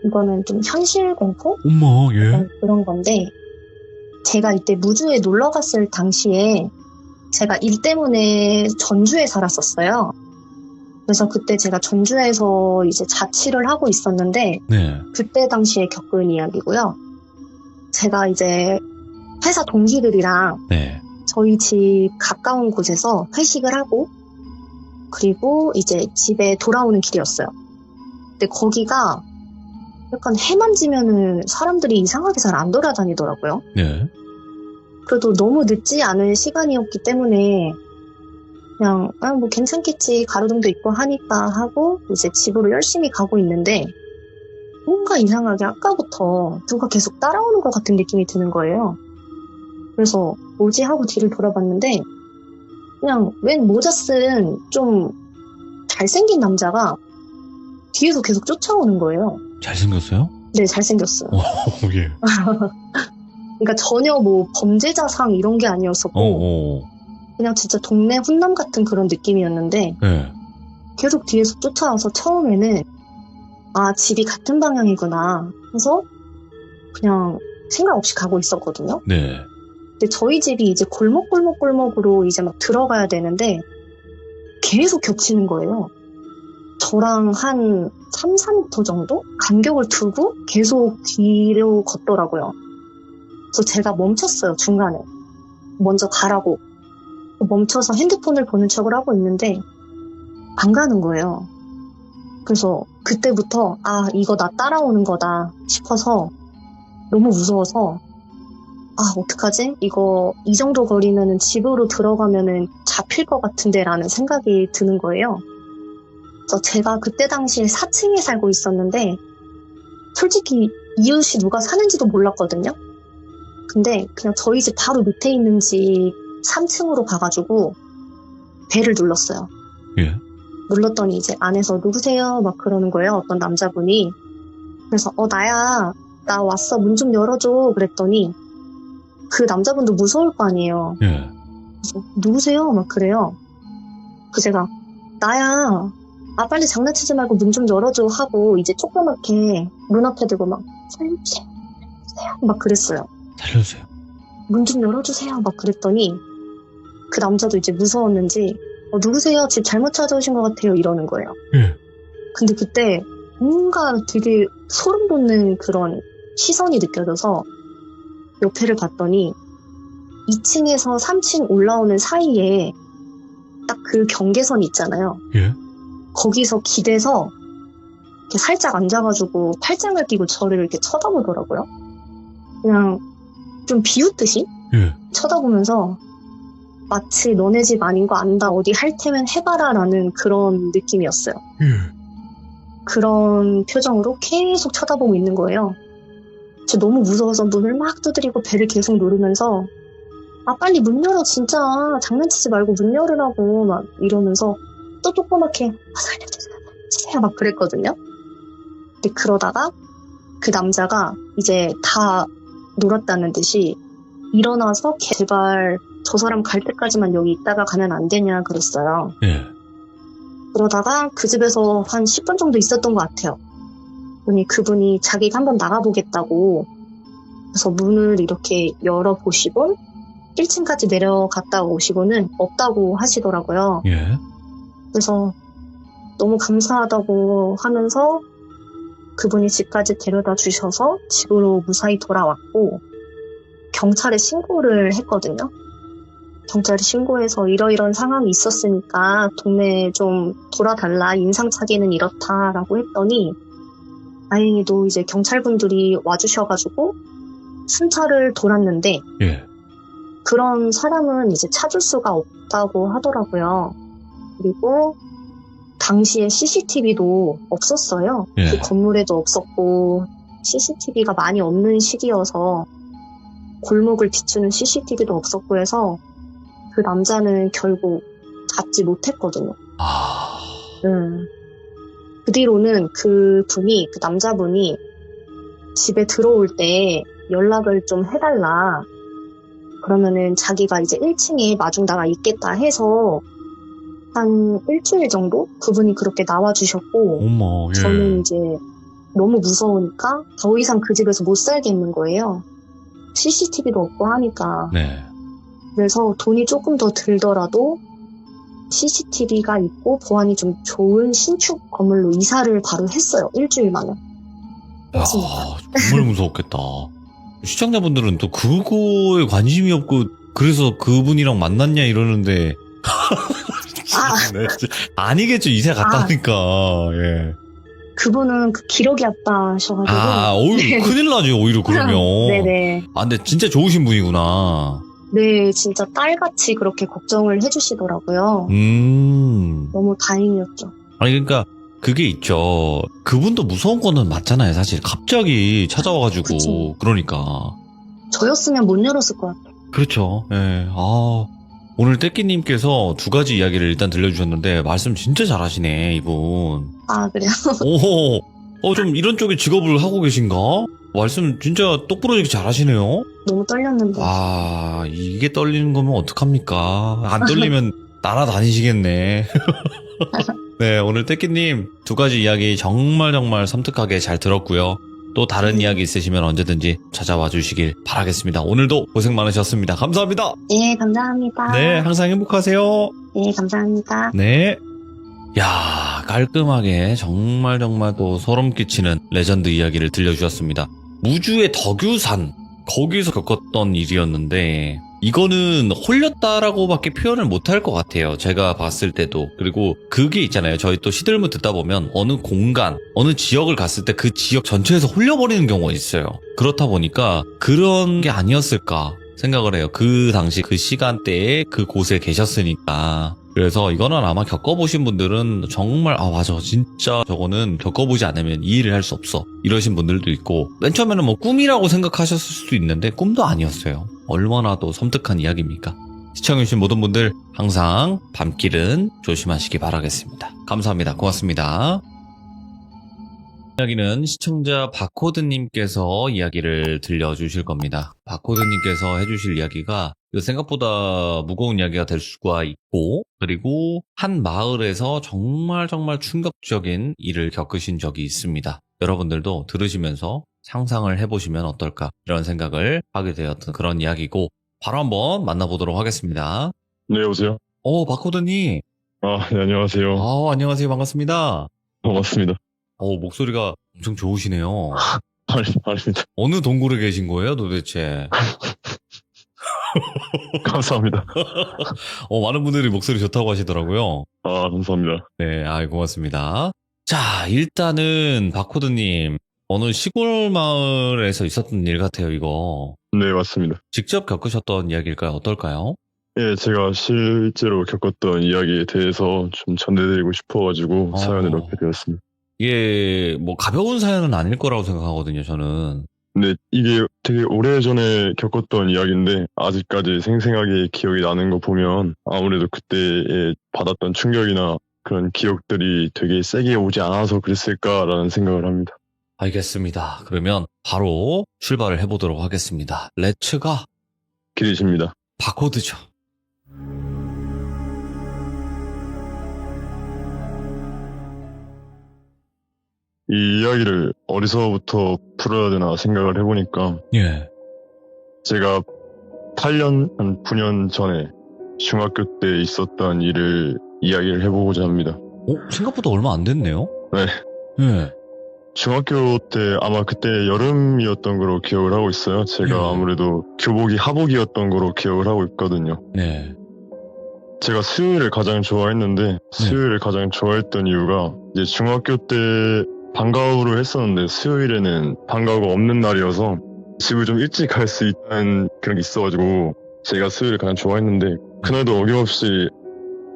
이거는 좀 현실 공포? 엄마, 예. 그런 건데, 제가 이때 무주에 놀러 갔을 당시에 제가 일 때문에 전주에 살았었어요. 그래서 그때 제가 전주에서 이제 자취를 하고 있었는데, 네. 그때 당시에 겪은 이야기고요. 제가 이제 회사 동기들이랑 네. 저희 집 가까운 곳에서 회식을 하고, 그리고 이제 집에 돌아오는 길이었어요. 근데 거기가 약간 해만 지면은 사람들이 이상하게 잘 안 돌아다니더라고요. 네. 그래도 너무 늦지 않은 시간이었기 때문에 그냥 뭐 괜찮겠지, 가로등도 있고 하니까 하고 이제 집으로 열심히 가고 있는데 뭔가 이상하게 아까부터 누가 계속 따라오는 것 같은 느낌이 드는 거예요. 그래서 뭐지 하고 뒤를 돌아봤는데 그냥 웬 모자 쓴 좀 잘생긴 남자가 뒤에서 계속 쫓아오는 거예요. 잘생겼어요? 네, 잘생겼어요. 예. 그러니까 전혀 뭐 범죄자상 이런 게 아니었었고 그냥 진짜 동네 훈남 같은 그런 느낌이었는데 네. 계속 뒤에서 쫓아와서 처음에는 아, 집이 같은 방향이구나 해서 그냥 생각 없이 가고 있었거든요. 네. 근데 저희 집이 이제 골목으로 이제 막 들어가야 되는데 계속 겹치는 거예요. 저랑 한 3, 4m 정도 간격을 두고 계속 뒤로 걷더라고요. 그래서 제가 멈췄어요, 중간에. 먼저 가라고. 멈춰서 핸드폰을 보는 척을 하고 있는데 안 가는 거예요. 그래서 그때부터 아, 이거 나 따라오는 거다 싶어서 너무 무서워서 아, 어떡하지? 이거 이 정도 거리면은 집으로 들어가면은 잡힐 것 같은데 라는 생각이 드는 거예요. 그래서 제가 그때 당시에 4층에 살고 있었는데 솔직히 이웃이 누가 사는지도 몰랐거든요. 근데 그냥 저희 집 바로 밑에 있는 집 3층으로 가가지고 벨을 눌렀어요. 예. 눌렀더니 이제 안에서 누구세요? 막 그러는 거예요. 어떤 남자분이. 그래서 나야. 나 왔어. 문 좀 열어줘. 그랬더니 그 남자분도 무서울 거 아니에요. 예. 그래서 누구세요? 막 그래요. 그 제가 나야. 아, 빨리 장난치지 말고 문 좀 열어줘 하고 이제 조그맣게 문 앞에 두고 막 살려주세요. 막 그랬어요. 살려주세요. 문 좀 열어주세요. 막 그랬더니 그 남자도 이제 무서웠는지 누구세요? 집 잘못 찾아오신 것 같아요. 이러는 거예요. 예. 근데 그때 뭔가 되게 소름 돋는 그런 시선이 느껴져서 옆에를 봤더니 2층에서 3층 올라오는 사이에 딱 그 경계선이 있잖아요. 예. 거기서 기대서 이렇게 살짝 앉아가지고 팔짱을 끼고 저를 이렇게 쳐다보더라고요. 그냥 좀 비웃듯이 예. 쳐다보면서 마치 너네 집 아닌 거 안다 어디 할 테면 해봐라 라는 그런 느낌이었어요. 예. 그런 표정으로 계속 쳐다보고 있는 거예요. 저 너무 무서워서 문을 막 두드리고 배를 계속 누르면서 아 빨리 문 열어 진짜 장난치지 말고 문 열으라고 막 이러면서 또 조그맣게 살려주세요 막 그랬거든요. 근데 그러다가 그 남자가 이제 다 놀았다는 듯이 일어나서 제발 저 사람 갈 때까지만 여기 있다가 가면 안 되냐 그랬어요. 예. 그러다가 그 집에서 한 10분 정도 있었던 것 같아요. 그분이 자기가 한번 나가보겠다고 그래서 문을 이렇게 열어보시고 1층까지 내려갔다 오시고는 없다고 하시더라고요. 예. 그래서 너무 감사하다고 하면서 그분이 집까지 데려다 주셔서 집으로 무사히 돌아왔고 경찰에 신고를 했거든요. 경찰에 신고해서 이러이런 상황이 있었으니까 동네에 좀 돌아달라 인상착의는 이렇다라고 했더니 다행히도 이제 경찰분들이 와주셔가지고 순찰을 돌았는데 예. 그런 사람은 이제 찾을 수가 없다고 하더라고요. 그리고 당시에 CCTV도 없었어요. 예. 그 건물에도 없었고 CCTV가 많이 없는 시기여서 골목을 비추는 CCTV도 없었고 해서 그 남자는 결국 잡지 못했거든요. 아. 그 뒤로는 그 남자분이 집에 들어올 때 연락을 좀 해달라. 그러면은 자기가 이제 1층에 마중나가 있겠다 해서 한 일주일 정도 그분이 그렇게 나와주셨고 어머, 예. 저는 이제 너무 무서우니까 더 이상 그 집에서 못 살겠는 거예요. CCTV도 없고 하니까. 네. 그래서 돈이 조금 더 들더라도 CCTV가 있고 보안이 좀 좋은 신축 건물로 이사를 바로 했어요. 일주일 만에. 야, 정말 무서웠겠다. 시청자분들은 또 그거에 관심이 없고 그래서 그분이랑 만났냐 이러는데 네, 아니겠죠. 이사 갔다니까. 예. 그분은 그 기러기 아빠셔가지고. 오히려 큰일 나죠. 오히려 그러면. 네네. 근데 진짜 좋으신 분이구나. 네, 진짜 딸같이 그렇게 걱정을 해주시더라고요. 너무 다행이었죠. 아니 그러니까 그게 있죠. 그분도 무서운 거는 맞잖아요. 사실 갑자기 찾아와가지고 그쵸. 그러니까. 저였으면 못 열었을 것 같아요. 그렇죠. 예. 오늘 떼끼님께서 두 가지 이야기를 일단 들려주셨는데 말씀 진짜 잘하시네 이분. 아, 그래요? 좀 이런 쪽에 직업을 하고 계신가? 말씀 진짜 똑부러지게 잘하시네요. 너무 떨렸는데. 이게 떨리는 거면 어떡합니까? 안 떨리면 날아다니시겠네. 네, 오늘 떼끼님 두 가지 이야기 정말 섬뜩하게 잘 들었고요. 또 다른 이야기 있으시면 언제든지 찾아와 주시길 바라겠습니다. 오늘도 고생 많으셨습니다. 감사합니다. 네, 감사합니다. 네, 항상 행복하세요. 네, 감사합니다. 네. 야, 깔끔하게 정말 또 소름 끼치는 레전드 이야기를 들려주셨습니다. 무주의 덕유산, 거기서 겪었던 일이었는데 이거는 홀렸다라고밖에 표현을 못할 것 같아요. 제가 봤을 때도. 그리고 그게 있잖아요. 저희 또 시들무 듣다 보면 어느 공간, 어느 지역을 갔을 때 그 지역 전체에서 홀려버리는 경우가 있어요. 그렇다 보니까 그런 게 아니었을까 생각을 해요. 그 당시 그 시간대에 그 곳에 계셨으니까. 그래서 이거는 아마 겪어보신 분들은 정말 맞아 진짜 저거는 겪어보지 않으면 이해를 할 수 없어 이러신 분들도 있고 맨 처음에는 뭐 꿈이라고 생각하셨을 수도 있는데 꿈도 아니었어요. 얼마나 또 섬뜩한 이야기입니까? 시청해주신 모든 분들 항상 밤길은 조심하시기 바라겠습니다. 감사합니다. 고맙습니다. 이야기는 시청자 바코드님께서 이야기를 들려주실 겁니다. 바코드님께서 해주실 이야기가 생각보다 무거운 이야기가 될 수가 있고 그리고 한 마을에서 정말 충격적인 일을 겪으신 적이 있습니다. 여러분들도 들으시면서 상상을 해보시면 어떨까 이런 생각을 하게 되었던 그런 이야기고 바로 한번 만나보도록 하겠습니다. 네, 여보세요? 바코드님 네, 안녕하세요. 안녕하세요. 반갑습니다. 반갑습니다. 목소리가 엄청 좋으시네요. 아닙니다. 어느 동굴에 계신 거예요, 도대체? 감사합니다. 많은 분들이 목소리 좋다고 하시더라고요. 감사합니다. 네, 고맙습니다. 자, 일단은 바코드님, 어느 시골 마을에서 있었던 일 같아요, 이거. 네, 맞습니다. 직접 겪으셨던 이야기일까요? 어떨까요? 예, 제가 실제로 겪었던 이야기에 대해서 좀 전해드리고 싶어가지고 사연을 넣게 되었습니다. 이게 뭐 가벼운 사연은 아닐 거라고 생각하거든요, 저는. 근데 이게 되게 오래전에 겪었던 이야기인데 아직까지 생생하게 기억이 나는 거 보면 아무래도 그때에 받았던 충격이나 그런 기억들이 되게 세게 오지 않아서 그랬을까라는 생각을 합니다. 알겠습니다. 그러면 바로 출발을 해보도록 하겠습니다. 렛츠가 기대십니다. 바코드죠. 이 이야기를 어디서부터 풀어야 되나 생각을 해보니까 예. 제가 8년, 한 9년 전에 중학교 때 있었던 일을 이야기를 해보고자 합니다. 생각보다 얼마 안 됐네요? 네. 예. 중학교 때 아마 그때 여름이었던 거로 기억을 하고 있어요. 제가 아무래도 교복이 하복이었던 거로 기억을 하고 있거든요. 네. 제가 수요일을 가장 좋아했는데 수요일을 가장 좋아했던 이유가 이제 중학교 때 방과후를 했었는데 수요일에는 방과후가 없는 날이어서 집을 좀 일찍 갈 수 있다는 그런 게 있어가지고 제가 수요일을 가장 좋아했는데 그날도 어김없이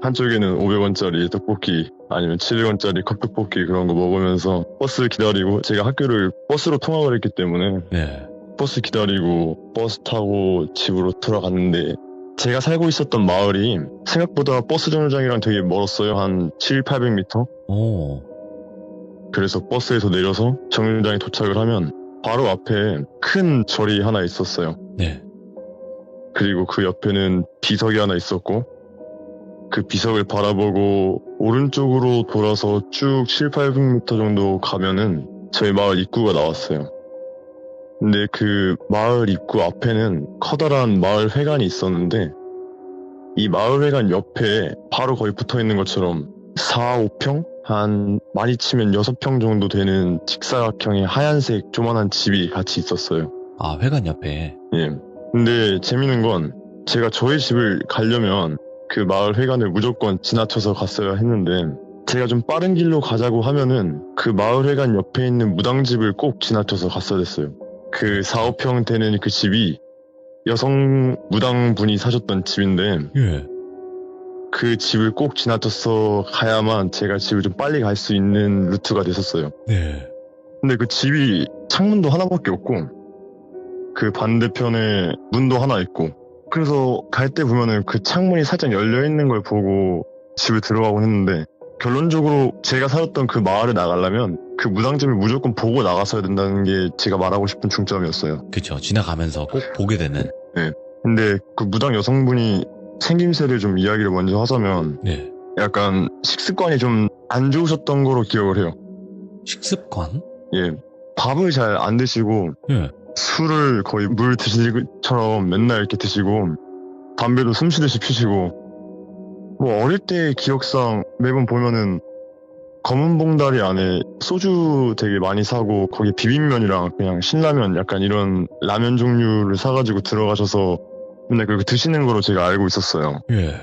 한쪽에는 500원짜리 떡볶이 아니면 700원짜리 컵떡볶이 그런 거 먹으면서 버스 기다리고 제가 학교를 버스로 통학을 했기 때문에 네. 버스 기다리고 버스 타고 집으로 돌아갔는데 제가 살고 있었던 마을이 생각보다 버스 정류장이랑 되게 멀었어요. 한 700~800m? 그래서 버스에서 내려서 정류장에 도착을 하면 바로 앞에 큰 절이 하나 있었어요. 네. 그리고 그 옆에는 비석이 하나 있었고 그 비석을 바라보고 오른쪽으로 돌아서 쭉 700~800m 정도 가면은 저희 마을 입구가 나왔어요. 근데 그 마을 입구 앞에는 커다란 마을 회관이 있었는데 이 마을 회관 옆에 바로 거의 붙어 있는 것처럼 4, 5평? 한 많이 치면 6평 정도 되는 직사각형의 하얀색 조만한 집이 같이 있었어요. 회관 옆에. 예. 근데 재밌는 건 제가 저희 집을 가려면 그 마을 회관을 무조건 지나쳐서 갔어야 했는데 제가 좀 빠른 길로 가자고 하면은 그 마을 회관 옆에 있는 무당집을 꼭 지나쳐서 갔어야 됐어요. 그 4, 5평 되는 그 집이 여성 무당분이 사셨던 집인데 예. 그 집을 꼭 지나쳐서 가야만 제가 집을 좀 빨리 갈 수 있는 루트가 됐었어요. 네. 근데 그 집이 창문도 하나밖에 없고 그 반대편에 문도 하나 있고 그래서 갈 때 보면은 그 창문이 살짝 열려있는 걸 보고 집에 들어가곤 했는데 결론적으로 제가 살았던 그 마을에 나가려면 그 무당집을 무조건 보고 나갔어야 된다는 게 제가 말하고 싶은 중점이었어요. 그쵸. 지나가면서 꼭 보게 되는. 네. 근데 그 무당 여성분이 생김새를 좀 이야기를 먼저 하자면 네. 약간 식습관이 좀 안 좋으셨던 거로 기억을 해요. 식습관? 예. 밥을 잘 안 드시고 예. 술을 거의 물 드시기처럼 맨날 이렇게 드시고 담배도 숨쉬듯이 피시고 뭐 어릴 때 기억상 매번 보면은 검은 봉다리 안에 소주 되게 많이 사고 거기 비빔면이랑 그냥 신라면 약간 이런 라면 종류를 사가지고 들어가셔서 맨날 그렇게 드시는 거로 제가 알고 있었어요. 예.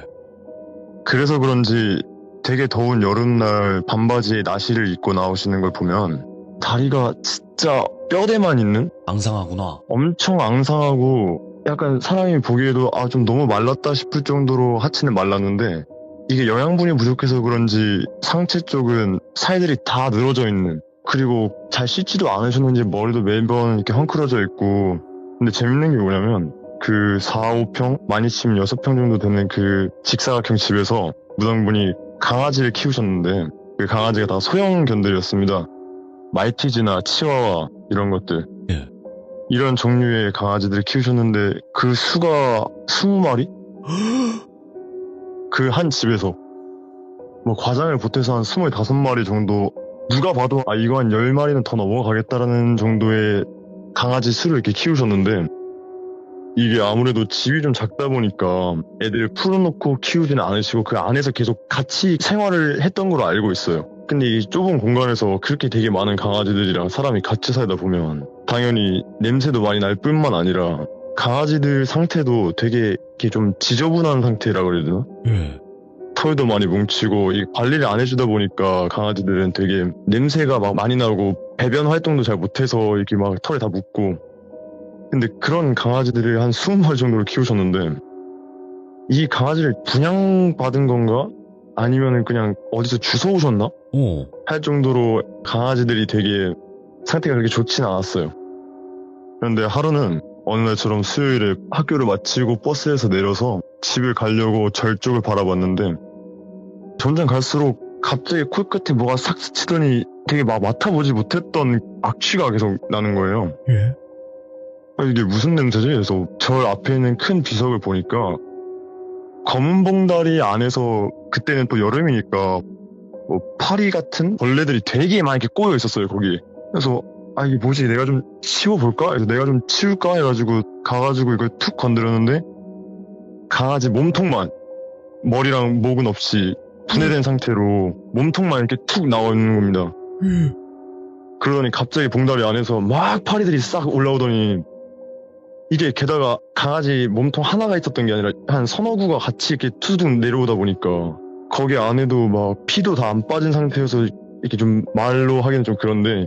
그래서 그런지 되게 더운 여름날 반바지에 나시를 입고 나오시는 걸 보면 다리가 진짜 뼈대만 있는? 앙상하구나. 엄청 앙상하고 약간 사람이 보기에도 좀 너무 말랐다 싶을 정도로 하체는 말랐는데 이게 영양분이 부족해서 그런지 상체 쪽은 살들이 다 늘어져 있는 그리고 잘 씻지도 않으셨는지 머리도 매번 이렇게 헝클어져 있고 근데 재밌는 게 뭐냐면 그 4, 5평? 많이 치면 6평 정도 되는 그 직사각형 집에서 무당분이 강아지를 키우셨는데 그 강아지가 다 소형견들이었습니다. 말티즈나 치와와 이런 것들. 예. 이런 종류의 강아지들을 키우셨는데 그 수가 20마리? 그 한 집에서 뭐 과장을 보태서 한 25마리 정도 누가 봐도 이거 한 10마리는 더 넘어가겠다라는 정도의 강아지 수를 이렇게 키우셨는데 이게 아무래도 집이 좀 작다 보니까 애들을 풀어놓고 키우지는 않으시고 그 안에서 계속 같이 생활을 했던 걸로 알고 있어요. 근데 이 좁은 공간에서 그렇게 되게 많은 강아지들이랑 사람이 같이 살다 보면 당연히 냄새도 많이 날 뿐만 아니라 강아지들 상태도 되게 이렇게 좀 지저분한 상태라 그래야 되나? 예. 털도 많이 뭉치고 이 관리를 안 해주다 보니까 강아지들은 되게 냄새가 막 많이 나고 배변 활동도 잘 못해서 이렇게 막 털이 다 묻고 근데 그런 강아지들을 한 20마리 정도를 키우셨는데 이 강아지를 분양받은 건가? 아니면 그냥 어디서 주워오셨나? 오. 할 정도로 강아지들이 되게 상태가 그렇게 좋진 않았어요. 그런데 하루는 어느 날처럼 수요일에 학교를 마치고 버스에서 내려서 집을 가려고 절 쪽을 바라봤는데 점점 갈수록 갑자기 코끝에 뭐가 싹 스치더니 되게 막 맡아보지 못했던 악취가 계속 나는 거예요. 예. 아, 이게 무슨 냄새지? 그래서 절 앞에 있는 큰 비석을 보니까 검은 봉다리 안에서 그때는 또 여름이니까 뭐 파리 같은 벌레들이 되게 많이 이렇게 꼬여 있었어요 거기. 그래서 아 이게 뭐지 내가 좀 치워볼까? 그래서 내가 좀 치울까 해가지고 가가지고 이걸 툭 건드렸는데 강아지 몸통만 머리랑 목은 없이 분해된 상태로 몸통만 이렇게 툭 나와 있는 겁니다. 그러더니 갑자기 봉다리 안에서 막 파리들이 싹 올라오더니 이게 게다가 강아지 몸통 하나가 있었던 게 아니라 한 서너 구가 같이 이렇게 투둑 내려오다 보니까 거기 안에도 막 피도 다 안 빠진 상태여서 이렇게 좀 말로 하기는 좀 그런데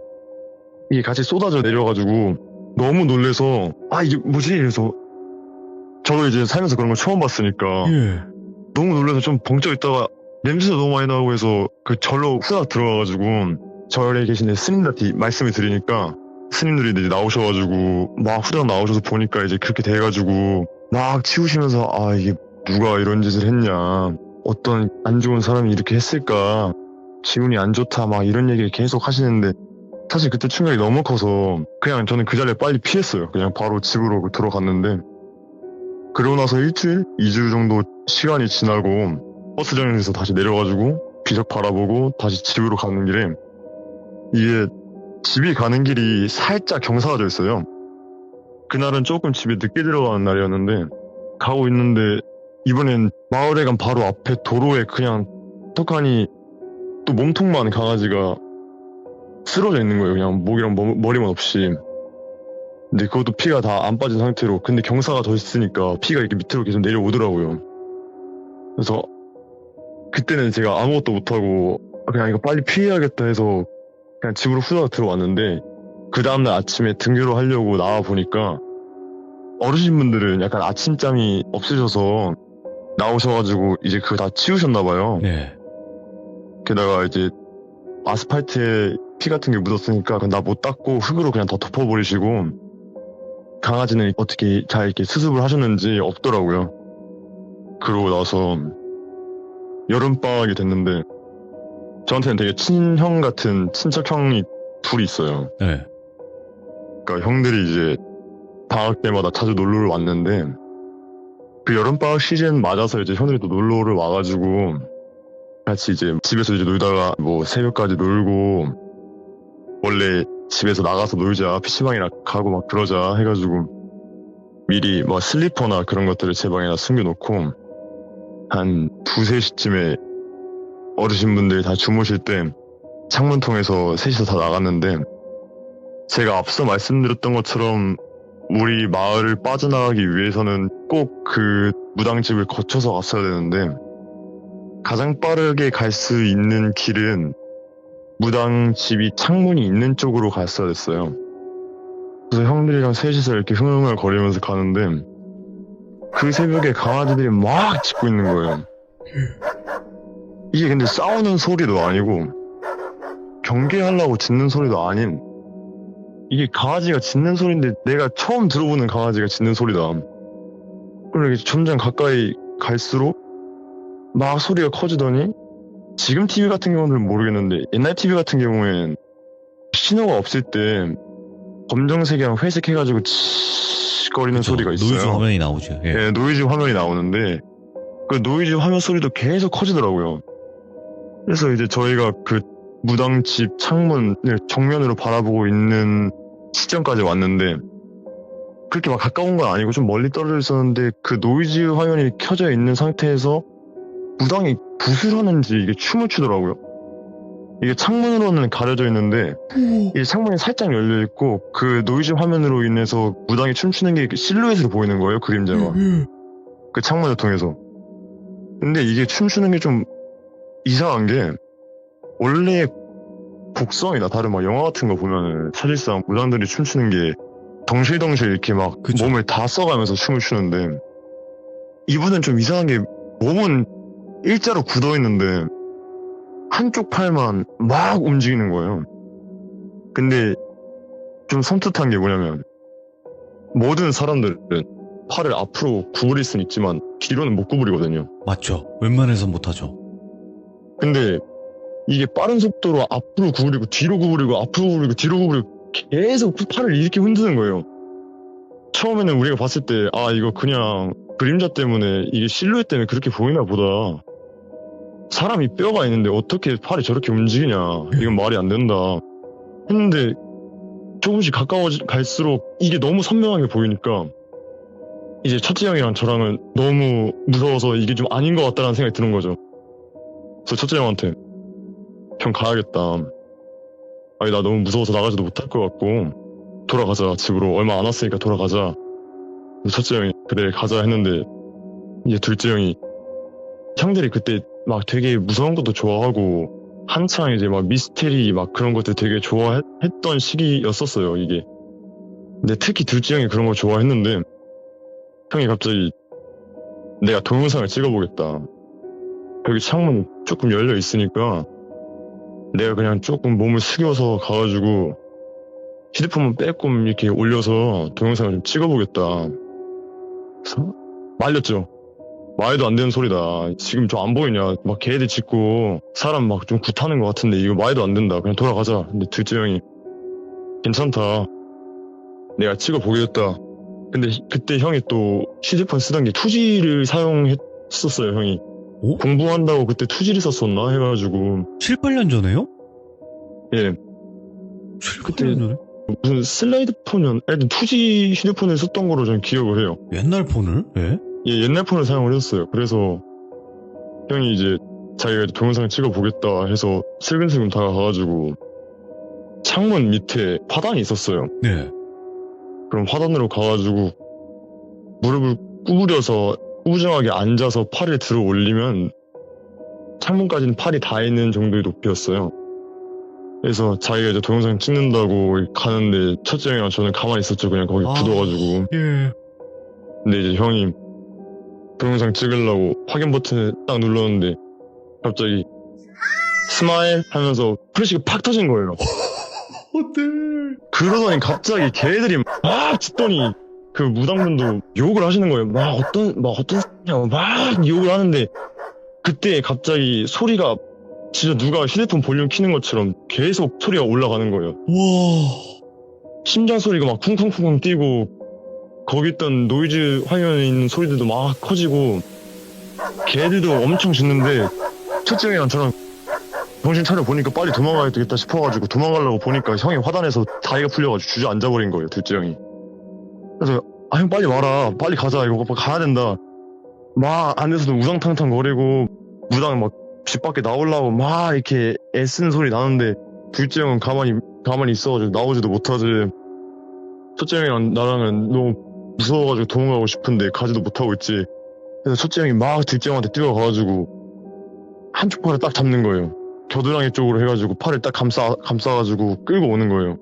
이게 같이 쏟아져 내려가지고 너무 놀래서 아 이게 뭐지? 이래서 저도 이제 살면서 그런 걸 처음 봤으니까 예. 너무 놀라서 좀 벙쪄 있다가 냄새도 너무 많이 나고 해서 그 절로 후딱 들어가가지고 절에 계신 스님들한테 말씀을 드리니까 스님들이 이제 나오셔가지고 막 후딱 나오셔서 보니까 이제 그렇게 돼가지고 막 치우시면서 아 이게 누가 이런 짓을 했냐 어떤 안 좋은 사람이 이렇게 했을까 기분이 안 좋다 막 이런 얘기를 계속 하시는데 사실 그때 충격이 너무 커서 그냥 저는 그 자리에 빨리 피했어요. 그냥 바로 집으로 들어갔는데 그러고 나서 일주일? 2주 정도 시간이 지나고 버스정류장에서 다시 내려가지고 비석 바라보고 다시 집으로 가는 길에 이게 집이 가는 길이 살짝 경사가 있어요. 그날은 조금 집에 늦게 들어가는 날이었는데 가고 있는데 이번엔 마을에 간 바로 앞에 도로에 그냥 턱하니 또 몸통만 강아지가 쓰러져 있는 거예요. 그냥 목이랑 머리만 없이. 근데 그것도 피가 다 안 빠진 상태로 근데 경사가 더 있으니까 피가 이렇게 밑으로 계속 내려오더라고요. 그래서 그때는 제가 아무것도 못하고 그냥 이거 빨리 피해야겠다 해서 그냥 집으로 후다닥 들어왔는데 그 다음날 아침에 등교를 하려고 나와보니까 어르신분들은 약간 아침잠이 없으셔서 나오셔가지고 이제 그거 다 치우셨나봐요. 네. 게다가 이제 아스팔트에 피 같은 게 묻었으니까 나 못 닦고 흙으로 그냥 더 덮어버리시고 강아지는 어떻게 잘 이렇게 수습을 하셨는지 없더라고요. 그러고 나서 여름방학이 됐는데 저한테는 되게 친형 같은 친척형이 둘이 있어요. 네. 그러니까 형들이 이제 방학 때마다 자주 놀러를 왔는데 그 여름방학 시즌 맞아서 이제 형들이 또 놀러를 와가지고 같이 이제 집에서 이제 놀다가 뭐 새벽까지 놀고 원래 집에서 나가서 놀자 PC방이나 가고 막 그러자 해가지고 미리 뭐 슬리퍼나 그런 것들을 제 방에다 숨겨놓고 한 2, 3시쯤에 어르신분들이 다 주무실 때 창문 통해서 셋이서 다 나갔는데 제가 앞서 말씀드렸던 것처럼 우리 마을을 빠져나가기 위해서는 꼭 그 무당집을 거쳐서 갔어야 되는데 가장 빠르게 갈 수 있는 길은 무당집이 창문이 있는 쪽으로 갔어야 됐어요. 그래서 형들이랑 셋이서 이렇게 흥얼흥얼 거리면서 가는데 그 새벽에 강아지들이 막 짖고 있는 거예요. 이게 근데 싸우는 소리도 아니고 경계하려고 짖는 소리도 아닌 이게 강아지가 짖는 소리인데 내가 처음 들어보는 강아지가 짖는 소리다. 그리고 이렇게 점점 가까이 갈수록 막 소리가 커지더니 지금 TV 같은 경우는 모르겠는데 옛날 TV 같은 경우엔 신호가 없을 때 검정색이랑 회색 해가지고 거리는 그쵸. 소리가 있어요. 노이즈 화면이 나오죠. 예. 예, 노이즈 화면이 나오는데 그 노이즈 화면 소리도 계속 커지더라고요. 그래서 이제 저희가 그 무당집 창문을 정면으로 바라보고 있는 시점까지 왔는데 그렇게 막 가까운 건 아니고 좀 멀리 떨어져 있었는데 그 노이즈 화면이 켜져 있는 상태에서 무당이 붓을 하는지 이게 춤을 추더라고요. 이게 창문으로는 가려져 있는데 이 창문이 살짝 열려 있고 그 노이즈 화면으로 인해서 무당이 춤추는 게 실루엣으로 보이는 거예요, 그림자가. 그 창문을 통해서. 근데 이게 춤추는 게 좀 이상한 게 원래 곡성이나 다른 막 영화 같은 거 보면은 사실상 무당들이 춤추는 게 덩실덩실 이렇게 막 그쵸. 몸을 다 써가면서 춤을 추는데 이분은 좀 이상한 게 몸은 일자로 굳어 있는데 한쪽 팔만 막 움직이는 거예요. 근데 좀 섬뜩한 게 뭐냐면 모든 사람들은 팔을 앞으로 구부릴 수는 있지만 뒤로는 못 구부리거든요. 맞죠. 웬만해서 못하죠. 근데 이게 빠른 속도로 앞으로 구부리고 뒤로 구부리고 앞으로 구부리고 뒤로 구부리고 계속 팔을 이렇게 흔드는 거예요. 처음에는 우리가 봤을 때 아 이거 그냥 그림자 때문에 이게 실루엣 때문에 그렇게 보이나 보다. 사람이 뼈가 있는데 어떻게 팔이 저렇게 움직이냐. 이건 말이 안 된다. 했는데 조금씩 갈수록 이게 너무 선명하게 보이니까 이제 첫째 형이랑 저랑은 너무 무서워서 이게 좀 아닌 것 같다는 생각이 드는 거죠. 그래서 첫째 형한테 형 가야겠다. 아니 나 너무 무서워서 나가지도 못할 것 같고 돌아가자 집으로 얼마 안 왔으니까 돌아가자. 그래서 첫째 형이 그래 가자 했는데 이제 둘째 형이 형들이 그때 막 되게 무서운 것도 좋아하고 한창 이제 막 미스테리 막 그런 것들 되게 좋아했던 시기였었어요 이게. 근데 특히 둘째 형이 그런 거 좋아했는데 형이 갑자기 내가 동영상을 찍어보겠다. 여기 창문이 조금 열려 있으니까 내가 그냥 조금 몸을 숙여서 가가지고 휴대폰만 빼꼼 이렇게 올려서 동영상을 좀 찍어보겠다. 그래서 말렸죠. 말도 안 되는 소리다. 지금 저 안 보이냐. 막 개들 짖고 사람 막 좀 굿하는 것 같은데 이거 말도 안 된다. 그냥 돌아가자. 근데 둘째 형이 괜찮다. 내가 찍어보겠다. 근데 그때 형이 또 휴대폰 쓰던 게 2G를 사용했었어요 형이. 오? 공부한다고 그때 2G를 썼었나 해가지고 7, 8년 전에요? 예 7, 그때- 8년 전에? 무슨 슬라이드 폰이었나? 하여튼 2G 휴대폰을 썼던 거로 저는 기억을 해요. 옛날 폰을? 예? 예, 옛날 폰을 사용을 했었어요. 그래서 형이 이제 자기가 동영상을 찍어보겠다 해서 슬금슬금 다가가가지고 창문 밑에 화단이 있었어요. 네. 그럼 화단으로 가가지고 무릎을 구부려서 우정하게 앉아서 팔을 들어 올리면 창문까지는 팔이 닿는 정도의 높이였어요. 그래서 자기가 이제 동영상 찍는다고 가는데 첫째 형이랑 저는 가만히 있었죠. 그냥 거기 아. 굳어가지고. 예. 근데 이제 형이 동영상 찍으려고 확인 버튼을 딱 눌렀는데 갑자기 스마일 하면서 플래시가 팍 터진 거예요. 어때? 그러더니 갑자기 걔들이 막 짖더니 그 무당분도 욕을 하시는 거예요. 막 어떤 막 욕을 하는데 그때 갑자기 소리가 진짜 누가 휴대폰 볼륨 키는 것처럼 계속 소리가 올라가는 거예요. 와. 심장 소리가 막 쿵쿵쿵쿵 뛰고 거기 있던 노이즈 화면에 있는 소리들도 막 커지고 걔들도 엄청 짖는데 첫째 형이랑 저랑 정신 차려 보니까 빨리 도망가야 되겠다 싶어가지고 도망가려고 보니까 형이 화단에서 다리가 풀려가지고 주저앉아버린 거예요, 둘째 형이. 그래서 아 형 빨리 와라, 빨리 가자, 이거 가야 된다. 막 안에서도 우당탕탕 거리고 무당 막 집 밖에 나오려고 막 이렇게 애쓰는 소리 나는데 둘째 형은 가만히 있어가지고 나오지도 못하지. 첫째 형이랑 나랑은 너무 무서워가지고 도망가고 싶은데 가지도 못하고 있지. 그래서 첫째 형이 막 둘째 형한테 뛰어가가지고 한쪽 팔을 딱 잡는 거예요. 겨드랑이 쪽으로 해가지고 팔을 딱 감싸가지고 끌고 오는 거예요.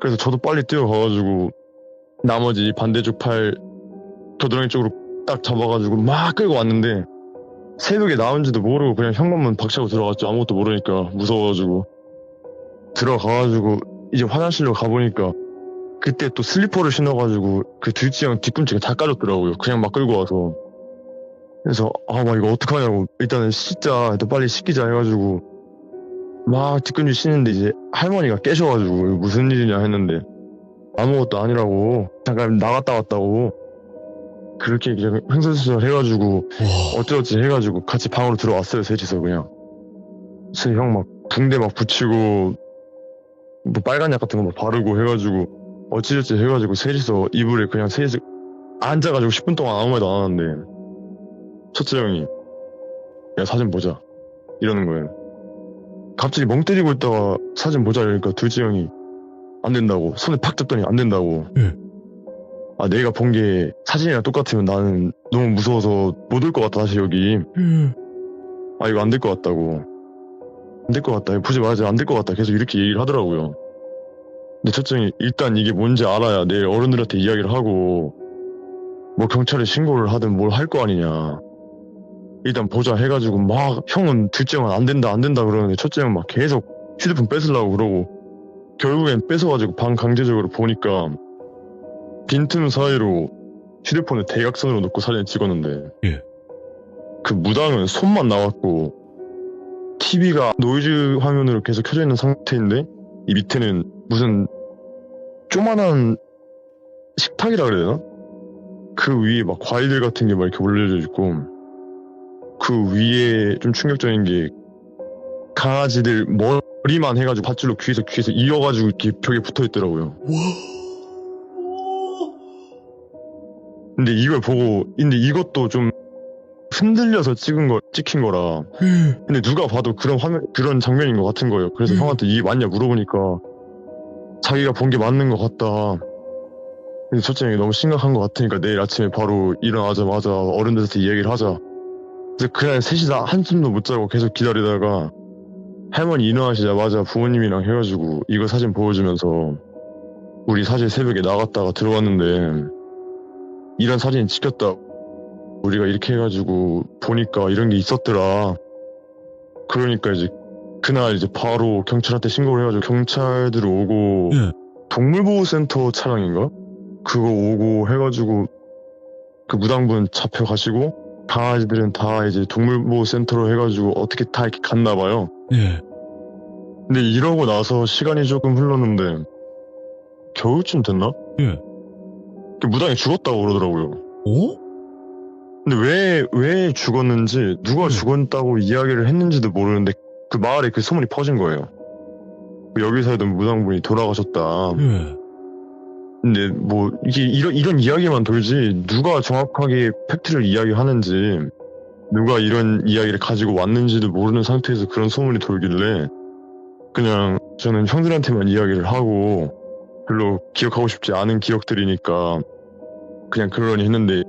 그래서 저도 빨리 뛰어가가지고 나머지 반대쪽 팔 겨드랑이 쪽으로 딱 잡아가지고 막 끌고 왔는데 새벽에 나온지도 모르고 그냥 현관문 박차고 들어갔죠. 아무것도 모르니까 무서워가지고 들어가가지고 이제 화장실로 가보니까 그때 또 슬리퍼를 신어가지고 그 둘째 형 뒤꿈치가 다 까졌더라고요. 그냥 막 끌고 와서. 그래서 막 이거 어떡하냐고 일단은 씻자, 또 빨리 씻기자 해가지고 막 뒤꿈치 씻는데 이제 할머니가 깨셔가지고 이거 무슨 일이냐 했는데 아무것도 아니라고 잠깐 나갔다 왔다고 그렇게 그냥 횡설수설 해가지고 와. 어찌어찌 해가지고 같이 방으로 들어왔어요, 셋이서 그냥. 그래서 형 막 붕대 막 붙이고 뭐 빨간 약 같은 거 막 바르고 해가지고 어찌저찌 해가지고 셋이서 이불에 그냥 셋이서 앉아가지고 10분 동안 아무 말도 안 하는데 첫째 형이 야 사진 보자 이러는 거예요. 갑자기 멍 때리고 있다가 사진 보자 이러니까 둘째 형이 안 된다고 손에 팍 잡더니 안 된다고. 예. 아 내가 본 게 사진이랑 똑같으면 나는 너무 무서워서 못 올 것 같다 다시 여기. 아 이거 안 될 것 같다고. 안 될 것 같다. 보지 말자. 안 될 것 같다. 계속 이렇게 얘기를 하더라고요. 근데 첫째 형이 일단 이게 뭔지 알아야 내일 어른들한테 이야기를 하고 뭐 경찰에 신고를 하든 뭘 할 거 아니냐. 일단 보자 해가지고 막 형은 둘째 형은 안 된다 그러는데 첫째 형은 막 계속 휴대폰 뺏으려고 그러고 결국엔 뺏어가지고 반강제적으로 보니까 빈틈 사이로 휴대폰을 대각선으로 놓고 사진을 찍었는데 예. 그 무당은 손만 나왔고 TV가 노이즈 화면으로 계속 켜져 있는 상태인데 이 밑에는 무슨 조만한 식탁이라 그래야 되나? 그 위에 막 과일들 같은 게 막 이렇게 올려져 있고 그 위에 좀 충격적인 게 강아지들 머리만 해가지고 밧줄로 귀에서 이어가지고 이렇게 벽에 붙어 있더라고요. 근데 이걸 보고 근데 이것도 좀 흔들려서 찍힌 거라. 근데 누가 봐도 그런 장면인 것 같은 거예요. 그래서 형한테 이게 맞냐 물어보니까 자기가 본 게 맞는 것 같다. 근데 첫째 형이 너무 심각한 것 같으니까 내일 아침에 바로 일어나자마자 어른들한테 이야기를 하자. 그래서 그날 셋이 다 한숨도 못 자고 계속 기다리다가 할머니 일어나시자마자 부모님이랑 해가지고 이거 사진 보여주면서 우리 사실 새벽에 나갔다가 들어왔는데 이런 사진 찍혔다. 우리가 이렇게 해가지고 보니까 이런 게 있었더라. 그러니까 이제 그날 이제 바로 경찰한테 신고를 해가지고 경찰들이 오고 예. 동물보호센터 차량인가? 그거 오고 해가지고 그 무당분 잡혀가시고 강아지들은 다 이제 동물보호센터로 해가지고 어떻게 다 이렇게 갔나봐요. 예. 근데 이러고 나서 시간이 조금 흘렀는데 겨울쯤 됐나? 예. 그 무당이 죽었다고 그러더라고요. 어? 근데 왜 죽었는지 누가 죽었다고 이야기를 했는지도 모르는데 그 마을에 그 소문이 퍼진 거예요. 여기 살던 무당분이 돌아가셨다. 예. 근데 뭐 이게 이런 이야기만 돌지 누가 정확하게 팩트를 이야기하는지 누가 이런 이야기를 가지고 왔는지도 모르는 상태에서 그런 소문이 돌길래 그냥 저는 형들한테만 이야기를 하고 별로 기억하고 싶지 않은 기억들이니까 그냥 그러려니 했는데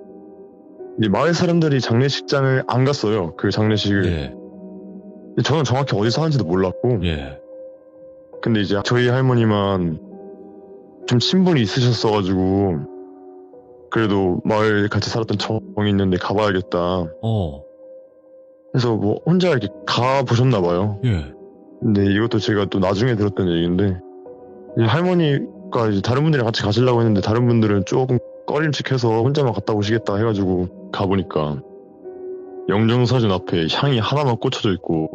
이 마을 사람들이 장례식장을 안 갔어요. 그 장례식을. 예. 저는 정확히 어디서 하는지도 몰랐고 예. 근데 이제 저희 할머니만 좀 친분이 있으셨어가지고 그래도 마을 같이 살았던 정이 있는데 가봐야겠다. 그래서 뭐 혼자 이렇게 가보셨나봐요. 예. 근데 이것도 제가 또 나중에 들었던 얘기인데 이제 할머니가 이제 다른 분들이랑 같이 가시려고 했는데 다른 분들은 조금 꺼림칙해서 혼자만 갔다 오시겠다 해가지고 가보니까 영정사진 앞에 향이 하나만 꽂혀져 있고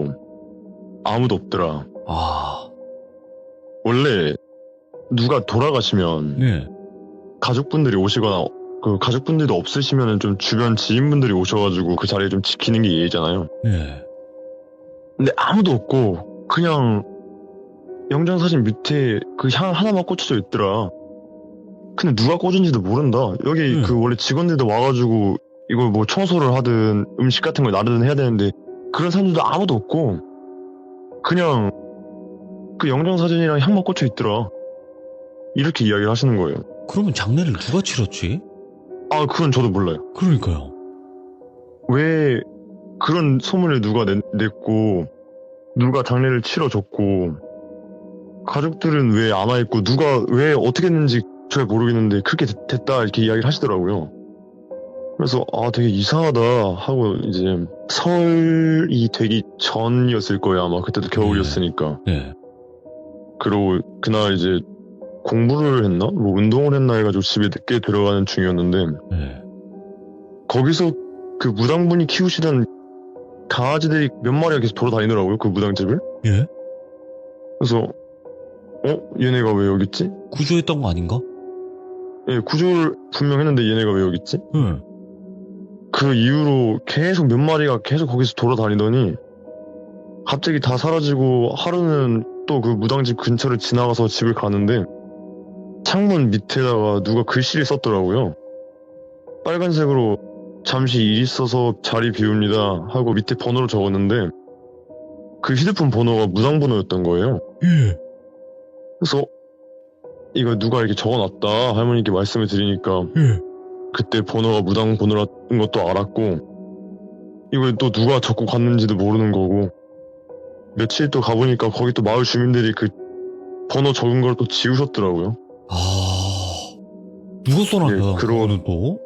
아무도 없더라. 아. 원래 누가 돌아가시면 예. 가족분들이 오시거나 그 가족분들도 없으시면 좀 주변 지인분들이 오셔가지고 그 자리에 좀 지키는 게 예의잖아요. 예. 근데 아무도 없고 그냥 영정사진 밑에 그 향 하나만 꽂혀져 있더라. 근데 누가 꽂은지도 모른다. 여기 그 원래 직원들도 와가지고 이걸 뭐 청소를 하든 음식 같은 걸 나르든 해야 되는데 그런 사람들도 아무도 없고 그냥 그 영정사진이랑 향만 꽂혀 있더라. 이렇게 이야기를 하시는 거예요. 그러면 장례를 누가 치렀지? 아 그건 저도 몰라요. 그러니까요. 왜 그런 소문을 누가 냈고 누가 장례를 치러줬고 가족들은 왜 안 와 있고 누가 왜 어떻게 했는지 잘 모르겠는데 그렇게 됐다 이렇게 이야기를 하시더라고요. 그래서 아 되게 이상하다 하고 이제 설이 되기 전이었을 거야. 아마 그때도 겨울이었으니까. 네. 그러고 그날 이제 공부를 했나? 뭐 운동을 했나 해가지고 집에 늦게 들어가는 중이었는데 네. 거기서 그 무당분이 키우시던 강아지들이 몇 마리가 계속 돌아다니더라고요. 그 무당집을. 예? 그래서 얘네가 왜 여기 있지? 구조했던 거 아닌가? 예, 구조를 분명 했는데 얘네가 왜 여기 있지? 예. 그 이후로 계속 몇 마리가 계속 거기서 돌아다니더니 갑자기 다 사라지고 하루는 또 그 무당집 근처를 지나가서 집을 가는데 창문 밑에다가 누가 글씨를 썼더라고요. 빨간색으로 잠시 일 있어서 자리 비웁니다 하고 밑에 번호를 적었는데 그 휴대폰 번호가 무상번호였던 거예요. 예. 그래서 이거 누가 이렇게 적어놨다 할머니께 말씀을 드리니까 예. 그때 번호가 무상번호라는 것도 알았고 이걸 또 누가 적고 갔는지도 모르는 거고 며칠 또 가보니까 거기 또 마을 주민들이 그 번호 적은 걸 또 지우셨더라고요. 아, 누가 써놨나? 예, 그거는 또?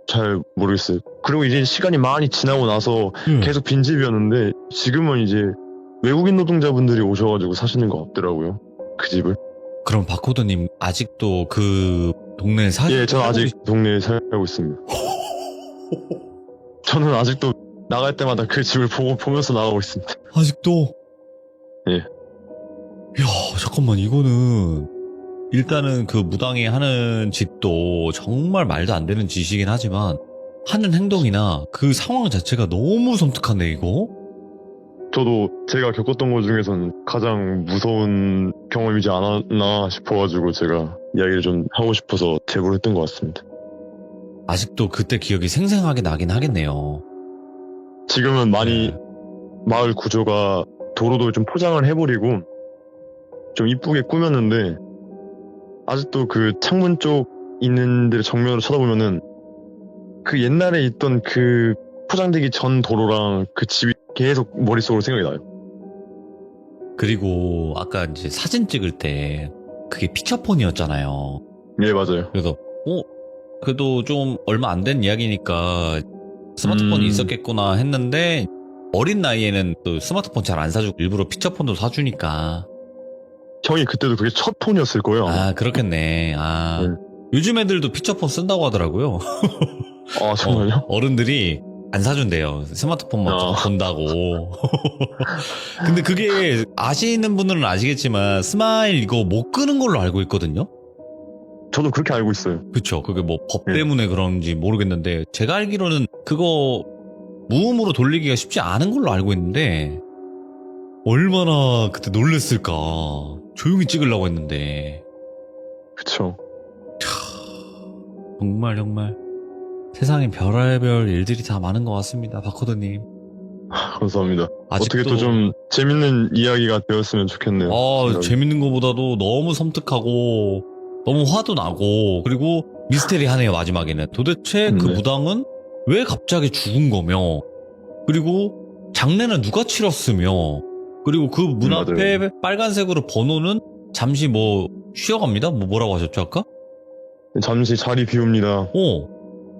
잘 모르겠어요. 그리고 이제 시간이 많이 지나고 나서 예. 계속 빈집이었는데 지금은 이제 외국인 노동자분들이 오셔가지고 사시는 것 같더라고요. 그 집을. 그럼 바코드님 아직도 그 동네에 예, 저는 아직 동네에 살고 있습니다. 저는 아직도 나갈 때마다 그 집을 보면서 나가고 있습니다. 아직도? 예. 야, 잠깐만, 이거는, 일단은 그 무당이 하는 짓도 정말 말도 안 되는 짓이긴 하지만, 하는 행동이나 그 상황 자체가 너무 섬뜩한데, 이거? 저도 제가 겪었던 것 중에서는 가장 무서운 경험이지 않았나 싶어가지고 제가 이야기를 좀 하고 싶어서 제보를 했던 것 같습니다. 아직도 그때 기억이 생생하게 나긴 하겠네요. 지금은 많이 네. 마을 구조가 도로도 좀 포장을 해버리고 좀 이쁘게 꾸몄는데 아직도 그 창문 쪽 있는 데를 정면으로 쳐다보면은 그 옛날에 있던 그 포장되기 전 도로랑 그 집이 계속 머릿속으로 생각이 나요. 그리고 아까 이제 사진 찍을 때 그게 피처폰이었잖아요. 예, 맞아요. 그래서 그래도 좀 얼마 안 된 이야기니까 스마트폰이 있었겠구나 했는데 어린 나이에는 또 스마트폰 잘 안 사주고 일부러 피처폰도 사주니까 형이 그때도 그게 첫 폰이었을 거예요. 아마. 아 그렇겠네. 아 네. 요즘 애들도 피처폰 쓴다고 하더라고요. 아, 정말요? 어른들이 안 사준대요. 스마트폰만 본다고. 근데 그게 아시는 분들은 아시겠지만 스마일 이거 못 끄는 걸로 알고 있거든요. 저도 그렇게 알고 있어요. 그쵸. 그게 뭐 법 네. 때문에 그런지 모르겠는데 제가 알기로는 그거 무음으로 돌리기가 쉽지 않은 걸로 알고 있는데 얼마나 그때 놀랬을까. 조용히 찍으려고 했는데 그쵸. 정말 세상에 별의별 일들이 다 많은 것 같습니다. 바코드님. 감사합니다. 아직도 어떻게 또 좀 재밌는 이야기가 되었으면 좋겠네요. 생각이. 재밌는 것보다도 너무 섬뜩하고 너무 화도 나고 그리고 미스테리하네요. 마지막에는 도대체 그 네. 무당은 왜 갑자기 죽은 거며 그리고 장례는 누가 치렀으며 그리고 그 문 앞에 맞아요. 빨간색으로 번호는 잠시 뭐 쉬어갑니다. 뭐라고 하셨죠 아까? 잠시 자리 비웁니다.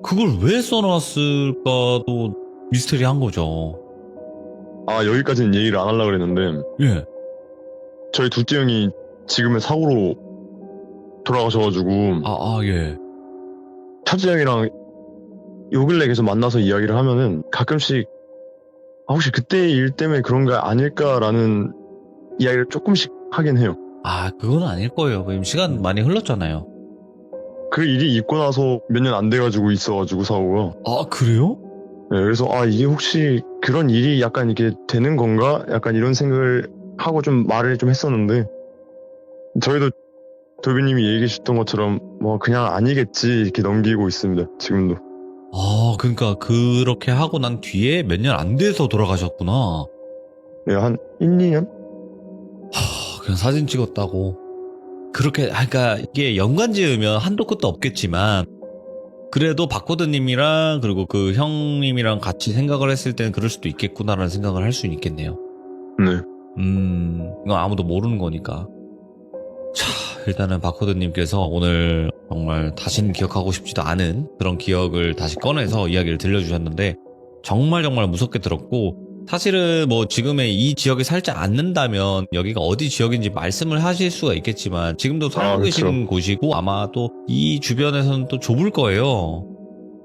그걸 왜 써놨을까도 미스테리한 거죠. 아, 여기까지는 얘기를 안 하려고 그랬는데 예. 저희 둘째 형이 지금은 사고로 돌아가셔가지고 예. 첫째 형이랑 요 근래 계속 만나서 이야기를 하면은 가끔씩 혹시 그때 일 때문에 그런 거 아닐까라는 이야기를 조금씩 하긴 해요. 그건 아닐 거예요. 지금 시간 많이 흘렀잖아요. 그 일이 있고 나서 몇 년 안 돼가지고 있어가지고 사고가. 그래요? 네, 그래서 이게 혹시 그런 일이 약간 이렇게 되는 건가? 약간 이런 생각을 하고 좀 말을 좀 했었는데 저희도 도비님이 얘기해 주셨던 것처럼 뭐 그냥 아니겠지 이렇게 넘기고 있습니다. 지금도. 그러니까 그렇게 하고 난 뒤에 몇 년 안 돼서 돌아가셨구나. 네, 한 1, 2년? 그냥 사진 찍었다고. 그렇게, 그러니까 이게 연관 지으면 한도 끝도 없겠지만, 그래도 바코드님이랑 그리고 그 형님이랑 같이 생각을 했을 때는 그럴 수도 있겠구나라는 생각을 할 수는 있겠네요. 네. 이건 아무도 모르는 거니까. 자, 일단은 바코드님께서 오늘 정말 다시는 기억하고 싶지도 않은 그런 기억을 다시 꺼내서 이야기를 들려주셨는데, 정말 무섭게 들었고, 사실은 뭐 지금의 이 지역에 살지 않는다면 여기가 어디 지역인지 말씀을 하실 수가 있겠지만 지금도 살고 계신 곳이고 아마 또 이 주변에서는 또 좁을 거예요.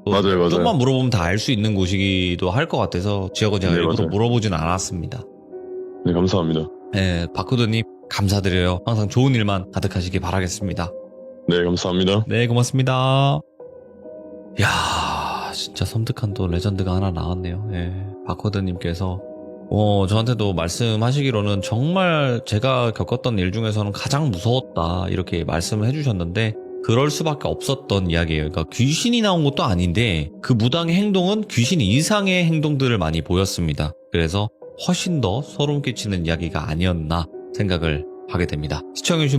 또 맞아요. 좀만 물어보면 다 알 수 있는 곳이기도 할 것 같아서 지역은 제가 네, 일부러 맞아요. 물어보진 않았습니다. 네, 감사합니다. 네, 바코드님 감사드려요. 항상 좋은 일만 가득하시길 바라겠습니다. 네, 감사합니다. 네, 고맙습니다. 이야, 진짜 섬뜩한 또 레전드가 하나 나왔네요. 예, 바코드님께서 저한테도 말씀하시기로는 정말 제가 겪었던 일 중에서는 가장 무서웠다 이렇게 말씀을 해주셨는데 그럴 수밖에 없었던 이야기예요. 그러니까 귀신이 나온 것도 아닌데 그 무당의 행동은 귀신 이상의 행동들을 많이 보였습니다. 그래서 훨씬 더 소름 끼치는 이야기가 아니었나 생각을 하게 됩니다. 시청해주신